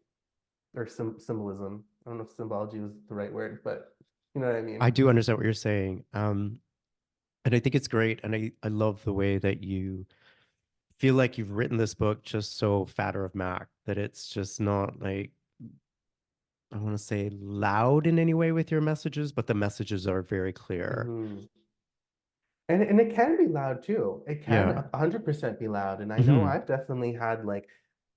or symbolism. I don't know if symbology was the right word, but you know what I mean? I do understand what you're saying. And I think it's great. And I love the way that you feel like you've written this book just so fatter of Mac that it's just not like, I want to say loud in any way with your messages, but the messages are very clear. Hmm. And it can be loud too. It can Yeah. 100% be loud. And I know Hmm. I've definitely had like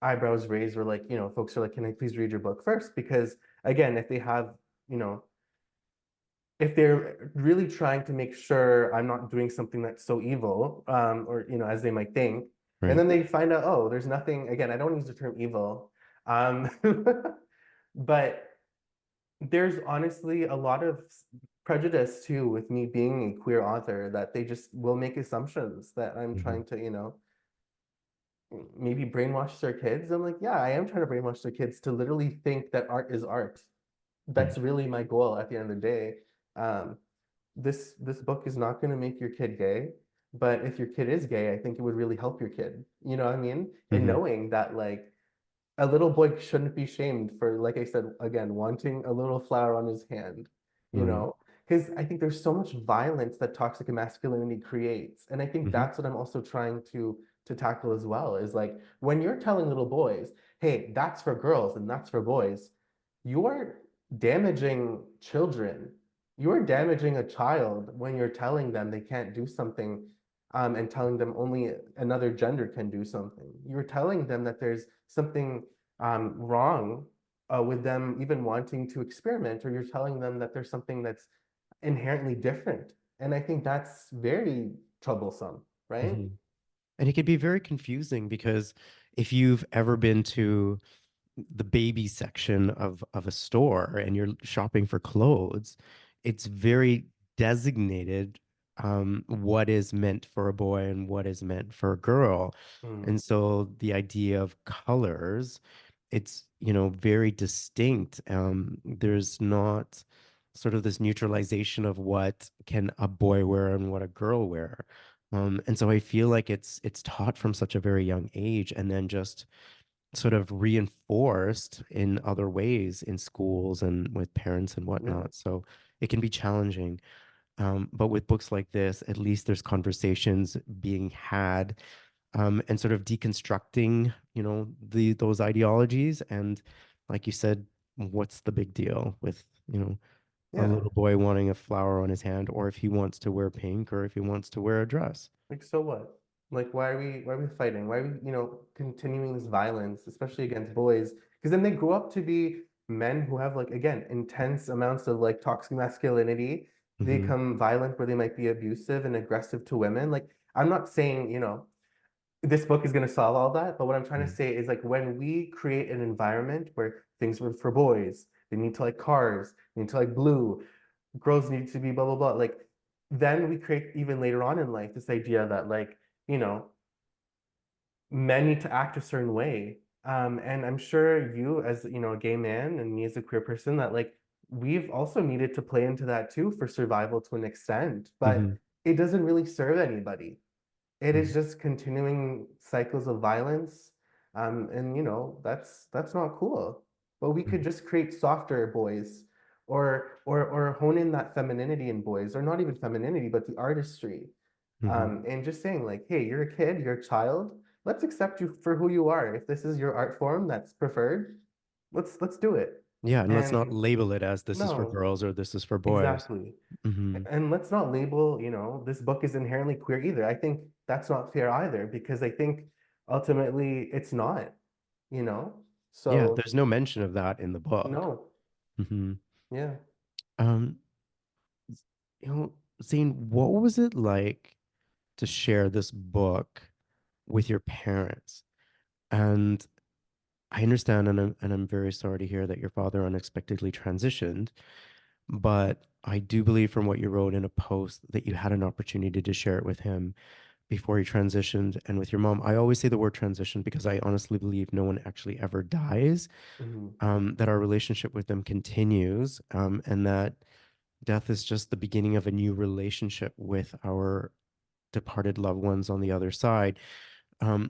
eyebrows raised where like, folks are like, can I please read your book first? Because again, if they have, you know, if they're really trying to make sure I'm not doing something that's so evil, or as they might think, and Right. then they find out, oh, there's nothing. Again, I don't use the term evil, um, but there's honestly a lot of prejudice too with me being a queer author that they just will make assumptions that I'm Hmm. trying to, maybe brainwash their kids. I'm like, yeah, I am trying to brainwash their kids to literally think that art is art. That's Right. really my goal at the end of the day. Um, this book is not going to make your kid gay, but if your kid is gay, I think it would really help your kid. You know what I mean? And Hmm. knowing that like a little boy shouldn't be shamed for, like I said, again, wanting a little flower on his hand, Hmm. because I think there's so much violence that toxic masculinity creates. And I think Hmm. that's what I'm also trying to tackle as well, is like when you're telling little boys, hey, that's for girls and that's for boys, you are damaging children. You are damaging a child when you're telling them they can't do something and telling them only another gender can do something. You're telling them that there's something wrong with them even wanting to experiment, or you're telling them that there's something that's inherently different. And I think that's very troublesome, right? Mhm. And it can be very confusing because if you've ever been to the baby section of a store and you're shopping for clothes, it's very designated what is meant for a boy and what is meant for a girl. Mm, And so the idea of colors, it's, very distinct. There's not sort of this neutralization of what can a boy wear and what a girl wear. And so I feel like it's taught from such a very young age and then just sort of reinforced in other ways in schools and with parents and yeah, whatnot. So it can be challenging. But with books like this, at least there's conversations being had and sort of deconstructing, those ideologies. And like you said, what's the big deal with, a yeah. little boy wanting a flower on his hand, or if he wants to wear pink, or if he wants to wear a dress? Like, so what? Like, why are we fighting? Why are we, continuing this violence, especially against boys? Because then they grow up to be men who have, like, again, intense amounts of like toxic masculinity. They Hmm. become violent where they might be abusive and aggressive to women. Like, I'm not saying, this book is going to solve all that, but what I'm trying to say is like when we create an environment where things are for boys, they need to like cars, they need to like blue, girls need to be blah blah blah. Like then we create even later on in life this idea that like, you know, men need to act a certain way. And I'm sure you as, a gay man and me as a queer person that like we've also needed to play into that too for survival to an extent, but Hmm. it doesn't really serve anybody. It is Hmm. just continuing cycles of violence. And that's not cool. But we could just create softer boys or hone in that femininity in boys, or not even femininity, but the artistry. Hmm. And just saying like, hey, you're a kid, you're a child. Let's accept you for who you are. If this is your art form that's preferred, let's do it. Yeah, and let's not And label it as this is for no, girls or this is for boys. exactly. Hmm. And let's not label, this book is inherently queer either. I think that's not fair either, because I think ultimately it's not, you know? Yeah, So there's no mention of that in the book. no, Hmm. yeah, Um, Zane, what was it like to share this book with your parents? And I understand, and I'm very sorry to hear that your father unexpectedly transitioned. But I do believe from what you wrote in a post that you had an opportunity to share it with him before he transitioned and with your mom. I always say the word transition because I honestly believe no one actually ever dies, mhm, that our relationship with them continues, and that death is just the beginning of a new relationship with our departed loved ones on the other side.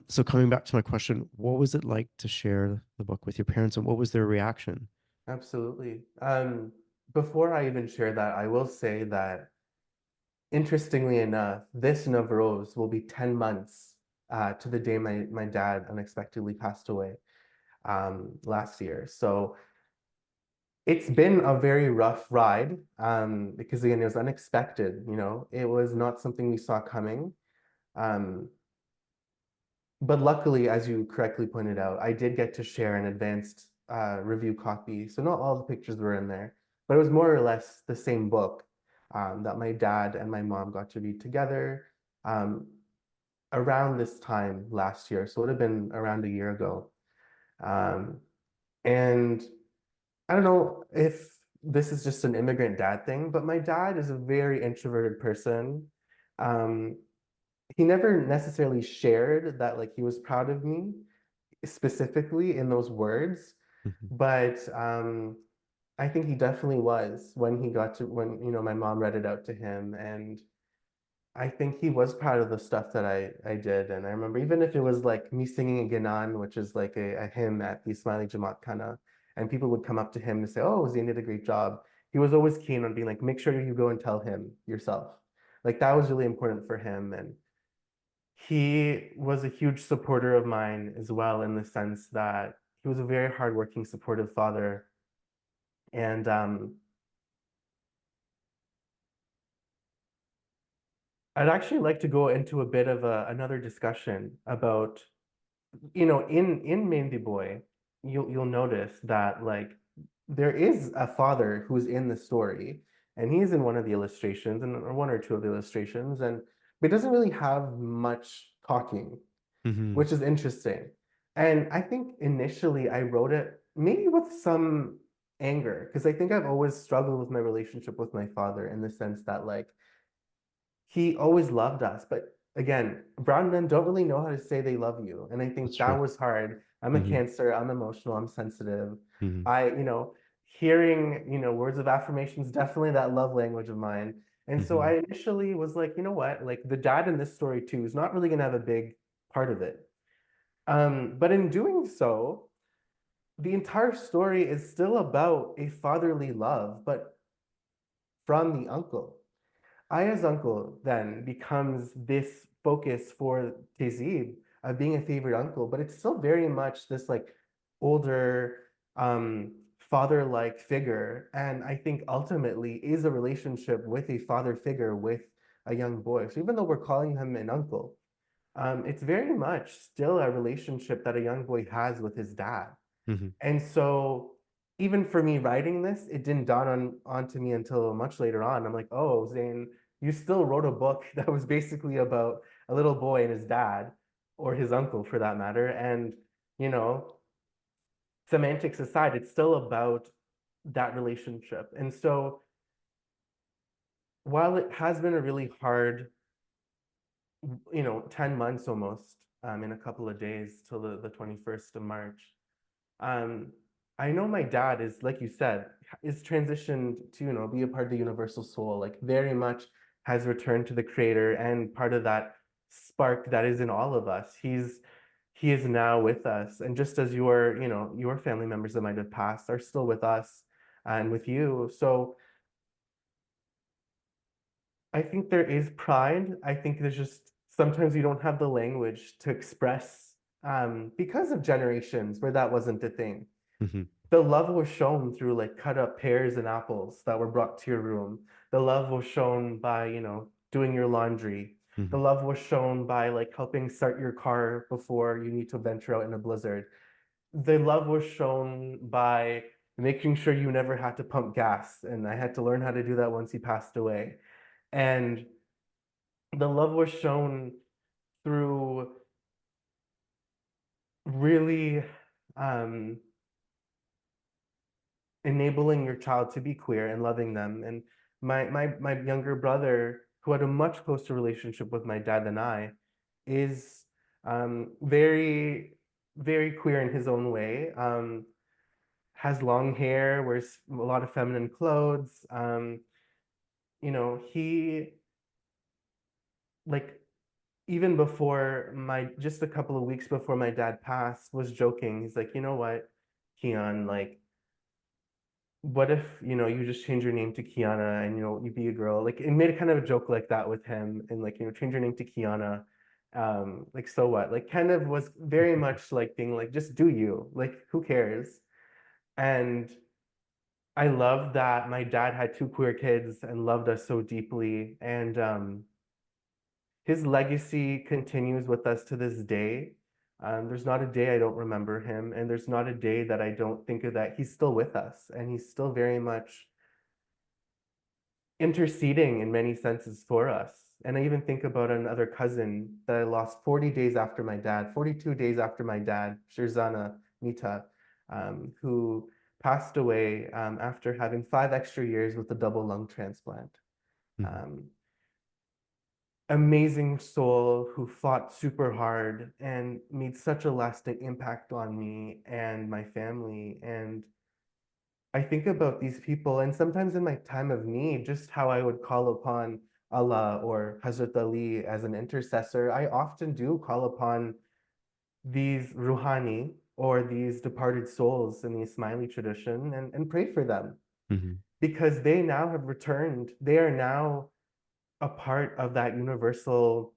So coming back to my question, what was it like to share the book with your parents and what was their reaction? absolutely. Before I even share that, I will say that interestingly enough, this Nowruz will be 10 months to the day my dad unexpectedly passed away last year. So it's been a very rough ride because again, it was unexpected, it was not something we saw coming. Um, but luckily, as you correctly pointed out, I did get to share an advanced review copy. So not all the pictures were in there, but it was more or less the same book that my dad and my mom got to read together um, around this time last year. So it would have been around a year ago. Um, and I don't know if this is just an immigrant dad thing, but my dad is a very introverted person. Um, he never necessarily shared that like he was proud of me specifically in those words, Mhm. but I think he definitely was when he got to when my mom read it out to him, and I think he was proud of the stuff that I did. And I remember even if it was like me singing a Ganan, which is like a hymn at the Ismaili Jamaat Kana, and people would come up to him to say, "Oh, Zain did a great job." He was always keen on being like, "Make sure you go and tell him yourself." Like that was really important for him, and he was a huge supporter of mine as well in the sense that he was a very hardworking, supportive father, and I'd actually like to go into a bit of another discussion about, in Mehndi Boy, you'll notice that like there is a father who's in the story, and he's in one of the illustrations and or one or two of the illustrations, and but he doesn't really have much talking, Hmm. which is interesting. And I think initially I wrote it maybe with some anger, because I think I've always struggled with my relationship with my father in the sense that like he always loved us. But again, brown men don't really know how to say they love you. And I That's think that true. was hard. I'm a Hmm. Cancer, I'm emotional, I'm sensitive. Hmm. Hearing, words of affirmations, definitely that love language of mine. And so Hmm. I initially was like, you know what? Like the dad in this story too is not really gonna have a big part of it. But in doing so, the entire story is still about a fatherly love, but from the uncle. Aya's uncle then becomes this focus for Tehzeeb of being a favorite uncle, but it's still very much this like older father-like figure, and I think ultimately is a relationship with a father figure with a young boy. So even though we're calling him an uncle, it's very much still a relationship that a young boy has with his dad. Hmm. And so even for me writing this, it didn't dawn onto me until much later on. I'm like, oh, Zain, you still wrote a book that was basically about a little boy and his dad, or his uncle for that matter. And, you know, semantics aside, it's still about that relationship. And so while it has been a really hard, 10 months almost, in a couple of days till the 21st of March, Um, I know my dad is, like you said, is transitioned to, be a part of the universal soul, like very much has returned to the creator and part of that spark that is in all of us. He is now with us. And just as your family members that might have passed are still with us and with you. So I think there is pride. I think there's just sometimes you don't have the language to express because of generations where that wasn't a thing. Hmm. The love was shown through like cut up pears and apples that were brought to your room. The love was shown by, doing your laundry. The Hmm. love was shown by like helping start your car before you need to venture out in a blizzard. The love was shown by making sure you never had to pump gas. And I had to learn how to do that once he passed away. And the love was shown through really um, enabling your child to be queer and loving them. And my younger brother, who had a much closer relationship with my dad than I, is very, very queer in his own way. Has long hair, wears a lot of feminine clothes. He like even before just a couple of weeks before my dad passed, was joking. He's like, you know what, Keon, like what if you just change your name to Kiana and you be a girl, like it made a kind of a joke like that with him, and like change your name to Kiana, like so what, like kind of was very much like being like just do you, like who cares. And I love that my dad had two queer kids and loved us so deeply, and his legacy continues with us to this day. There's not a day I don't remember him, and there's not a day that I don't think of that he's still with us, and he's still very much interceding in many senses for us. And I even think about another cousin that I lost 40 days after my dad, 42 days after my dad, Shirzana Mita, who passed away after having 5 extra years with a double lung transplant. Hmm. Um, Amazing soul who fought super hard and made such a lasting impact on me and my family. And I think about these people, and sometimes in my time of need, just how I would call upon Allah or Hazrat Ali as an intercessor. I often do call upon these Ruhani or these departed souls in the Ismaili tradition and pray for them, Hmm. because they now have returned. They are now a part of that universal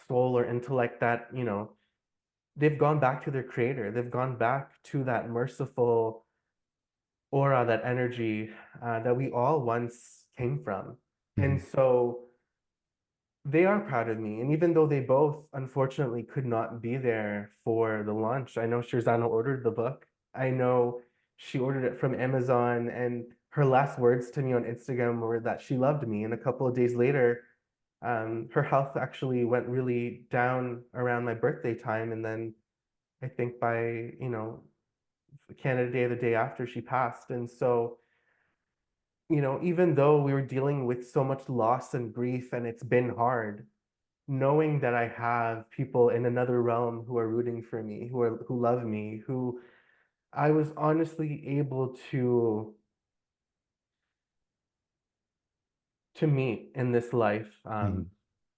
soul or intellect that, they've gone back to their creator. They've gone back to that merciful aura, that energy that we all once came from. And Hmm. so They are proud of me. And even though they both unfortunately could not be there for the launch, I know Shirzano ordered the book. I know she ordered it from Amazon, and her last words to me on Instagram were that she loved me. And a couple of days later, her health actually went really down around my birthday time. And then I think by, Canada Day, the day after, she passed. And so, even though we were dealing with so much loss and grief and it's been hard, knowing that I have people in another realm who are rooting for me, who love me, who I was honestly able to meet in this life, Mhm.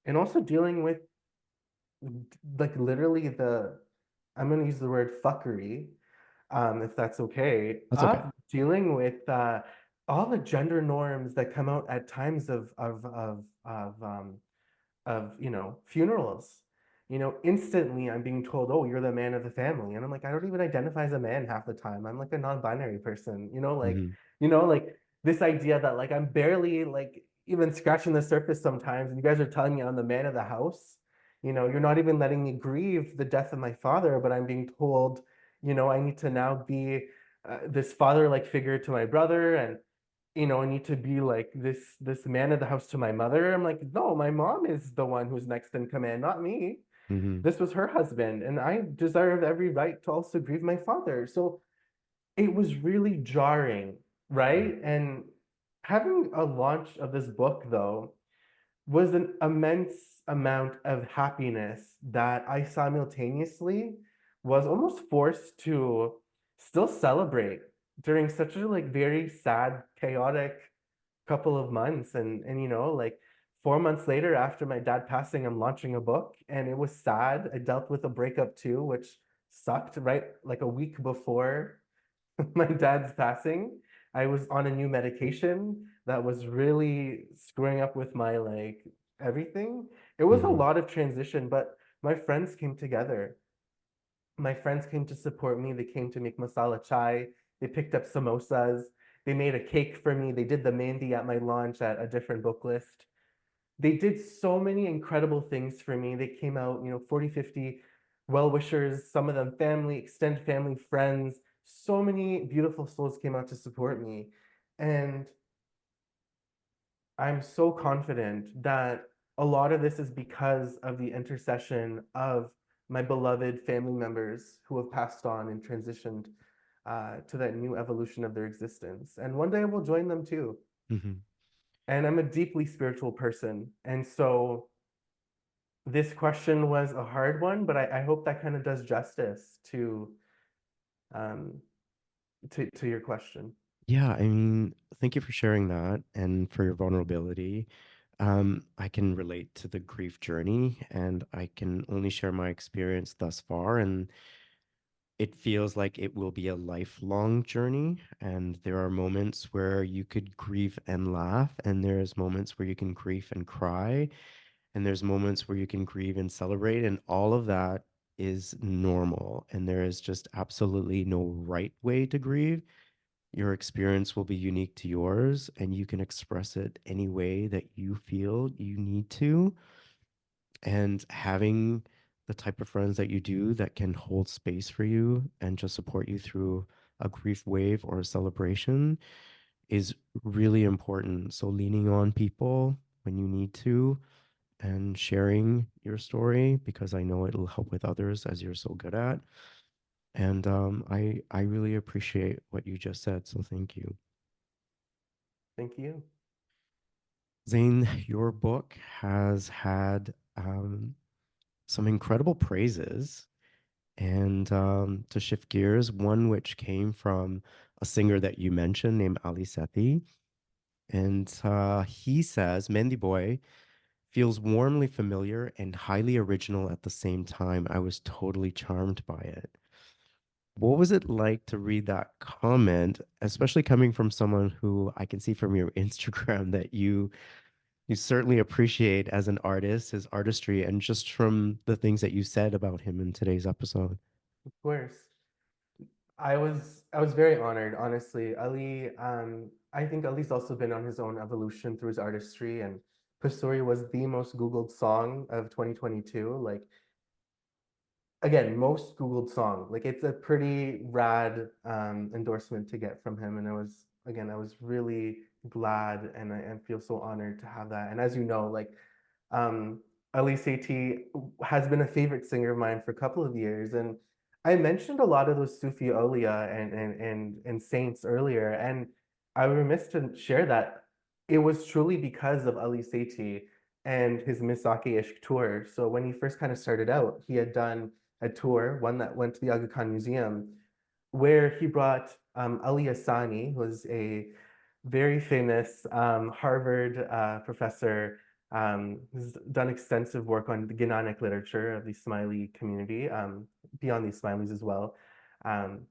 and also dealing with like literally I'm going to use the word fuckery, if that's okay, That's okay. of dealing with all the gender norms that come out at times of funerals. Instantly I'm being told, oh, you're the man of the family, and I'm like, I don't even identify as a man half the time. I'm like a non-binary person, Mhm. like this idea that like I'm barely like even scratching the surface sometimes, and you guys are telling me I'm the man of the house. You're not even letting me grieve the death of my father, but I'm being told, I need to now be this father-like figure to my brother, and I need to be like this man of the house to my mother. I'm like, no, my mom is the one who's next in command, not me. Mhm. This was her husband, and I deserve every right to also grieve my father. So it was really jarring, Mhm. right? And having a launch of this book, though, was an immense amount of happiness that I simultaneously was almost forced to still celebrate during such a like very sad, chaotic couple of months. And like 4 months later, after my dad passing, I'm launching a book, and it was sad. I dealt with a breakup too, which sucked, right? Like a week before my dad's passing, I was on a new medication that was really screwing up with my like everything. It was a Mhm. lot of transition, but my friends came together. My friends came to support me. They came to make masala chai. They picked up samosas. They made a cake for me. They did the mehndi at my launch at a different book list. They did so many incredible things for me. They came out, 40, 50 well-wishers, some of them family, extended family, friends. So many beautiful souls came out to support me. And I'm so confident that a lot of this is because of the intercession of my beloved family members who have passed on and transitioned to that new evolution of their existence. And one day I will join them too. Mhm. And I'm a deeply spiritual person. And so this question was a hard one, but I hope that kind of does justice um, to your question. Yeah, I mean, thank you for sharing that and for your vulnerability. I can relate to the grief journey, and I can only share my experience thus far. And it feels like it will be a lifelong journey. And there are moments where you could grieve and laugh, and there's moments where you can grieve and cry, and there's moments where you can grieve and celebrate, and all of that is normal. And there is just absolutely no right way to grieve. Your experience will be unique to yours, and you can express it any way that you feel you need to. And having the type of friends that you do that can hold space for you and just support you through a grief wave or a celebration is really important. So, leaning on people when you need to and sharing your story, because I know it'll help with others as you're so good at. And I really appreciate what you just said. So, thank you. Thank you. Zane, your book has had some incredible praises. And to shift gears, one which came from a singer that you mentioned named Ali Sethi. And he says, Mehndi Boy feels warmly familiar and highly original at the same time. I was totally charmed by it. What was it like to read that comment, especially coming from someone who I can see from your Instagram that you certainly appreciate as an artist, his artistry, and just from the things that you said about him in today's episode. Of course. I was very honored, honestly. Ali, I think Ali's also been on his own evolution through his artistry, and Pasuri was the most Googled song of 2022. Like, again, most Googled song. Like, it's a pretty rad endorsement to get from him. And I was really glad and I feel so honored to have that. And as you know, like, um, Ali Sethi has been a favorite singer of mine for a couple of years. And I mentioned a lot of those Sufi awliya and saints earlier. And I was remiss to share that it was truly because of Ali Sethi and his Misaki Ishq tour. So when he first kind of started out, he had done a tour, one that went to the Aga Khan Museum, where he brought Ali Asani, who was a very famous Harvard professor, who's done extensive work on the Ghanaic literature of the Ismaili community, beyond the Ismailis as well.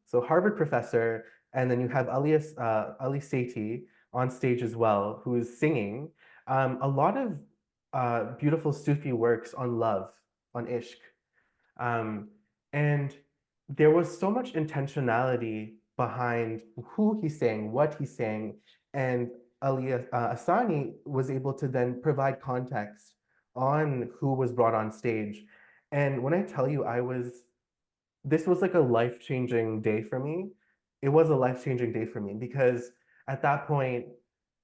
So Harvard professor, and then you have Ali Sethi on stage as well, who is singing a lot of beautiful Sufi works on love, on ishq. Um, and there was so much intentionality behind who he's saying, what he's saying, and Ali Asani was able to then provide context on who was brought on stage. And when I tell you, this was like a life-changing day for me. It was a life-changing day for me because at that point,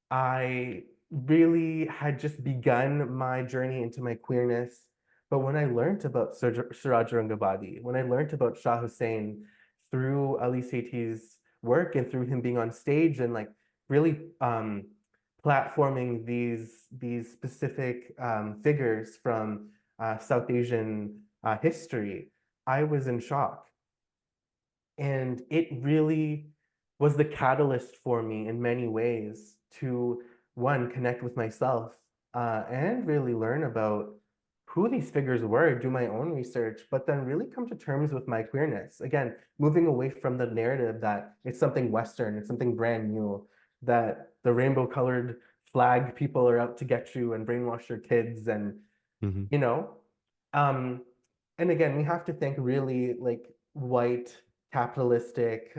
I really had just begun my journey into my queerness. But when I learned about Suraj Aurangabadi, when I learned about Shah Hussain through Ali Sethi's work and through him being on stage and like really platforming these specific figures from South Asian history, I was in shock. And it really was the catalyst for me in many ways to, one, connect with myself and really learn about who these figures were, do my own research, but then really come to terms with my queerness. Again, moving away from the narrative that it's something Western, it's something brand new, that the rainbow colored flag people are out to get you and brainwash your kids and Mhm. you know um and again we have to think really like white capitalistic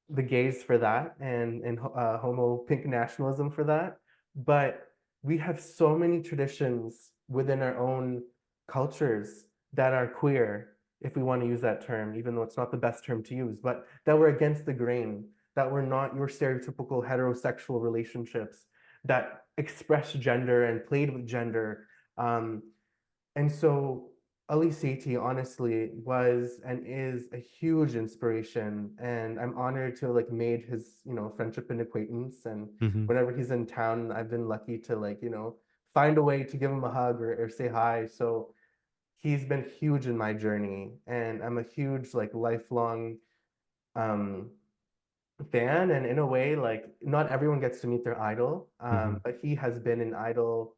the gays for that and homo pink nationalism for that, but we have so many traditions within our own cultures that are queer, if we want to use that term, even though it's not the best term to use, but that were against the grain, that were not your stereotypical heterosexual relationships, that expressed gender and played with gender. um, and so Ali Sethi honestly was and is a huge inspiration, and I'm honored to like made his friendship and acquaintance. And Mhm. whenever he's in town, I've been lucky to like find a way to give him a hug or say hi. So he's been huge in my journey, and I'm a huge like lifelong um, fan. And in a way, like not everyone gets to meet their idol, Mhm. but he has been an idol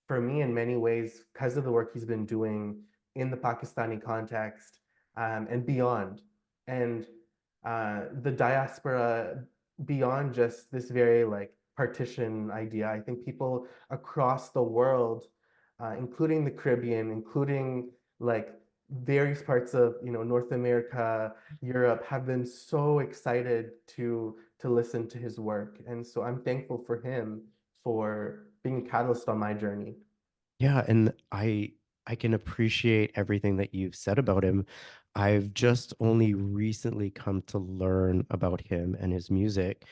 for me in many ways because of the work he's been doing in the Pakistani context and beyond. And the diaspora beyond just this very like partition idea. I think people across the world, including the Caribbean, including like various parts of North America, Europe, have been so excited to listen to his work. And so I'm thankful for him for being a catalyst on my journey. Yeah, and I can appreciate everything that you've said about him. I've just only recently come to learn about him and his music,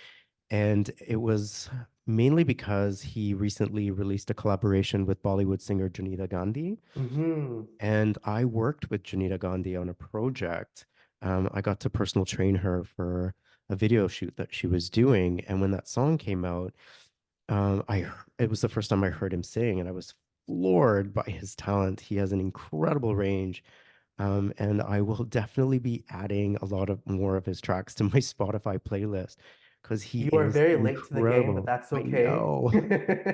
and it was mainly because he recently released a collaboration with Bollywood singer Janita Gandhi, Hmm. and I worked with Janita Gandhi on a project. I got to personal train her for a video shoot that she was doing, and when that song came out, it was the first time I heard him sing, and I was floored by his talent. He has an incredible range, and I will definitely be adding a lot of more of his tracks to my Spotify playlist because he You are is very late to the game, but incredible. that's I okay. know,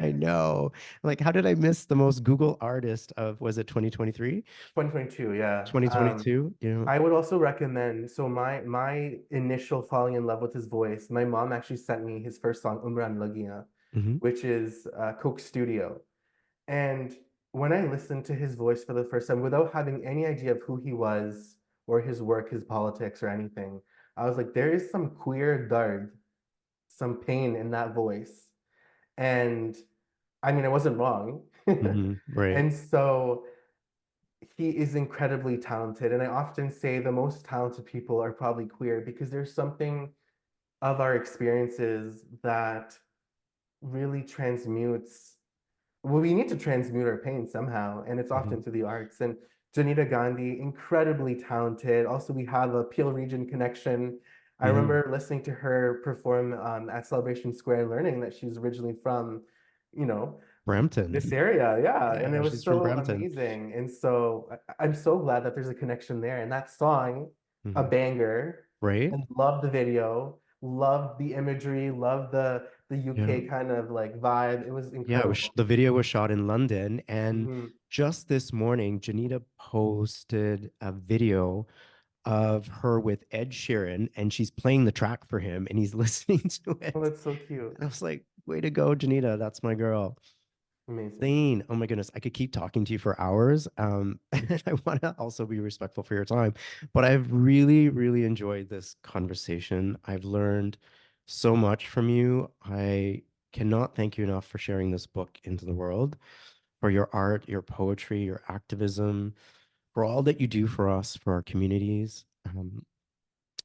I know. Like, how did I miss the most Google artist of, was it 2023, 2022, yeah. 2022? I would also recommend, so my initial falling in love with his voice, my mom actually sent me his first song, Umran Lagiya, Hmm. which is Coke Studio. And when I listened to his voice for the first time, without having any idea of who he was or his work, his politics, or anything, I was like, there is some queer dard, some pain in that voice. And I mean, I wasn't wrong. Right. And so he is incredibly talented. And I often say the most talented people are probably queer because there's something of our experiences that really transmutes. Well, we need to transmute our pain somehow, and it's Mhm. often through the arts. And Janita Gandhi, incredibly talented. Also, we have a Peel Region connection. I Mhm. remember listening to her perform at Celebration Square and learning that she's originally from, you know, this Brampton. area. Yeah. And it Yeah, was she's from so Brampton. amazing. And so I'm so glad that there's a connection there. And that song, a Mhm. banger, Right? and love the video, love the imagery, love the Yeah. UK kind of like vibe. It was Yeah, incredible. the video was shot in London, and Mhm. just this morning, Janita posted a video of her with Ed Sheeran, and she's playing the track for him, and he's listening to Oh, it. that's so cute. And I was like, way to go, Janita. That's my girl. Amazing. Thane, oh my goodness, I could keep talking to you for hours. And I want to also be respectful for your time, but I've really, really enjoyed this conversation. I've learned so much from you. I cannot thank you enough for sharing this book into the world, for your art, your poetry, your activism, for all that you do for us, for our communities.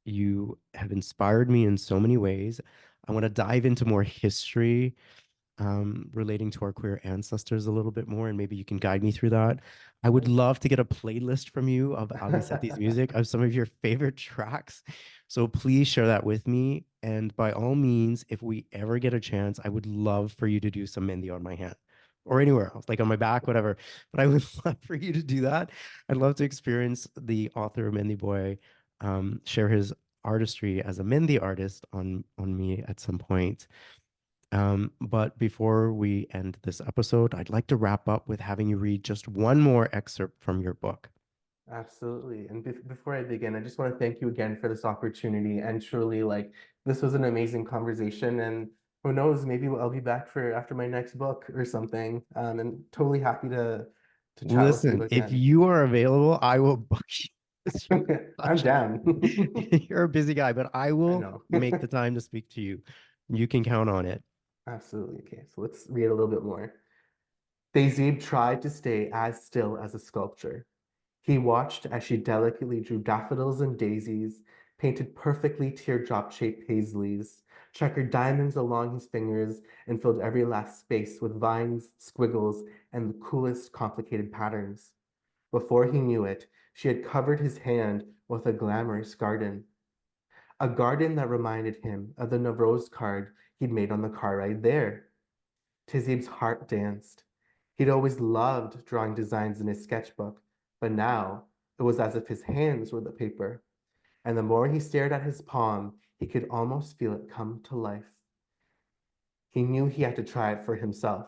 You have inspired me in so many ways. I want to dive into more history relating to our queer ancestors a little bit more, and maybe you can guide me through that. I would love to get a playlist from you of Ali Sethi's music, of some of your favorite tracks. So please share that with me. And by all means, if we ever get a chance, I would love for you to do some Mehndi on my hand or anywhere else, like on my back, whatever. But I would love for you to do that. I'd love to experience the author of Mehndi Boy, share his artistry as a Mehndi artist on me at some point. But before we end this episode, I'd like to wrap up with having you read just one more excerpt from your book. Absolutely. And before I begin, I just want to thank you again for this opportunity. And truly, like, this was an amazing conversation. And who knows, maybe I'll be back for after my next book or something. And totally happy to chat with you Listen, if again. you are available, I will book you. 'Cause You're I'm such down. you're a busy guy, but I I will know. make the time to speak to you. You can count on it. Absolutely. Okay, so let's read a little bit more. Thezib tried to stay as still as a sculpture. He watched as she delicately drew daffodils and daisies, painted perfectly teardrop-shaped paisleys, checkered diamonds along his fingers, and filled every last space with vines, squiggles, and the coolest complicated patterns. Before he knew it, she had covered his hand with a glamorous garden. A garden that reminded him of the Navroz card he'd made on the car ride there. Tizib's heart danced. He'd always loved drawing designs in his sketchbook, but now it was as if his hands were the paper, and the more he stared at his palm, he could almost feel it come to life. He knew he had to try it for himself.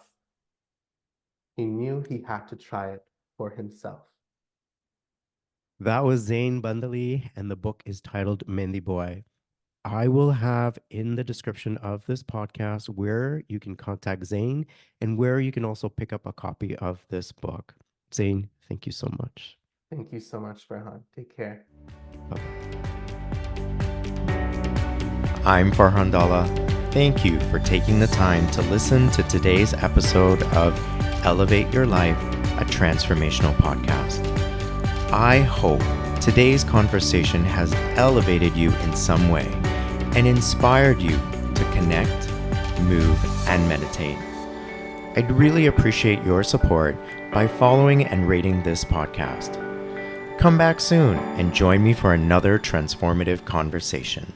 He knew he had to try it for himself. That was Zain Bandali, and the book is titled Mehndi Boy. I will have in the description of this podcast where you can contact Zain and where you can also pick up a copy of this book. Zain, thank you so much. Thank you so much, Farhan. Take care. Bye-bye. I'm Farhan Dalla. Thank you for taking the time to listen to today's episode of Elevate Your Life, a transformational podcast. I hope today's conversation has elevated you in some way and inspired you to connect, move, and meditate. I'd really appreciate your support by following and rating this podcast. Come back soon and join me for another transformative conversation.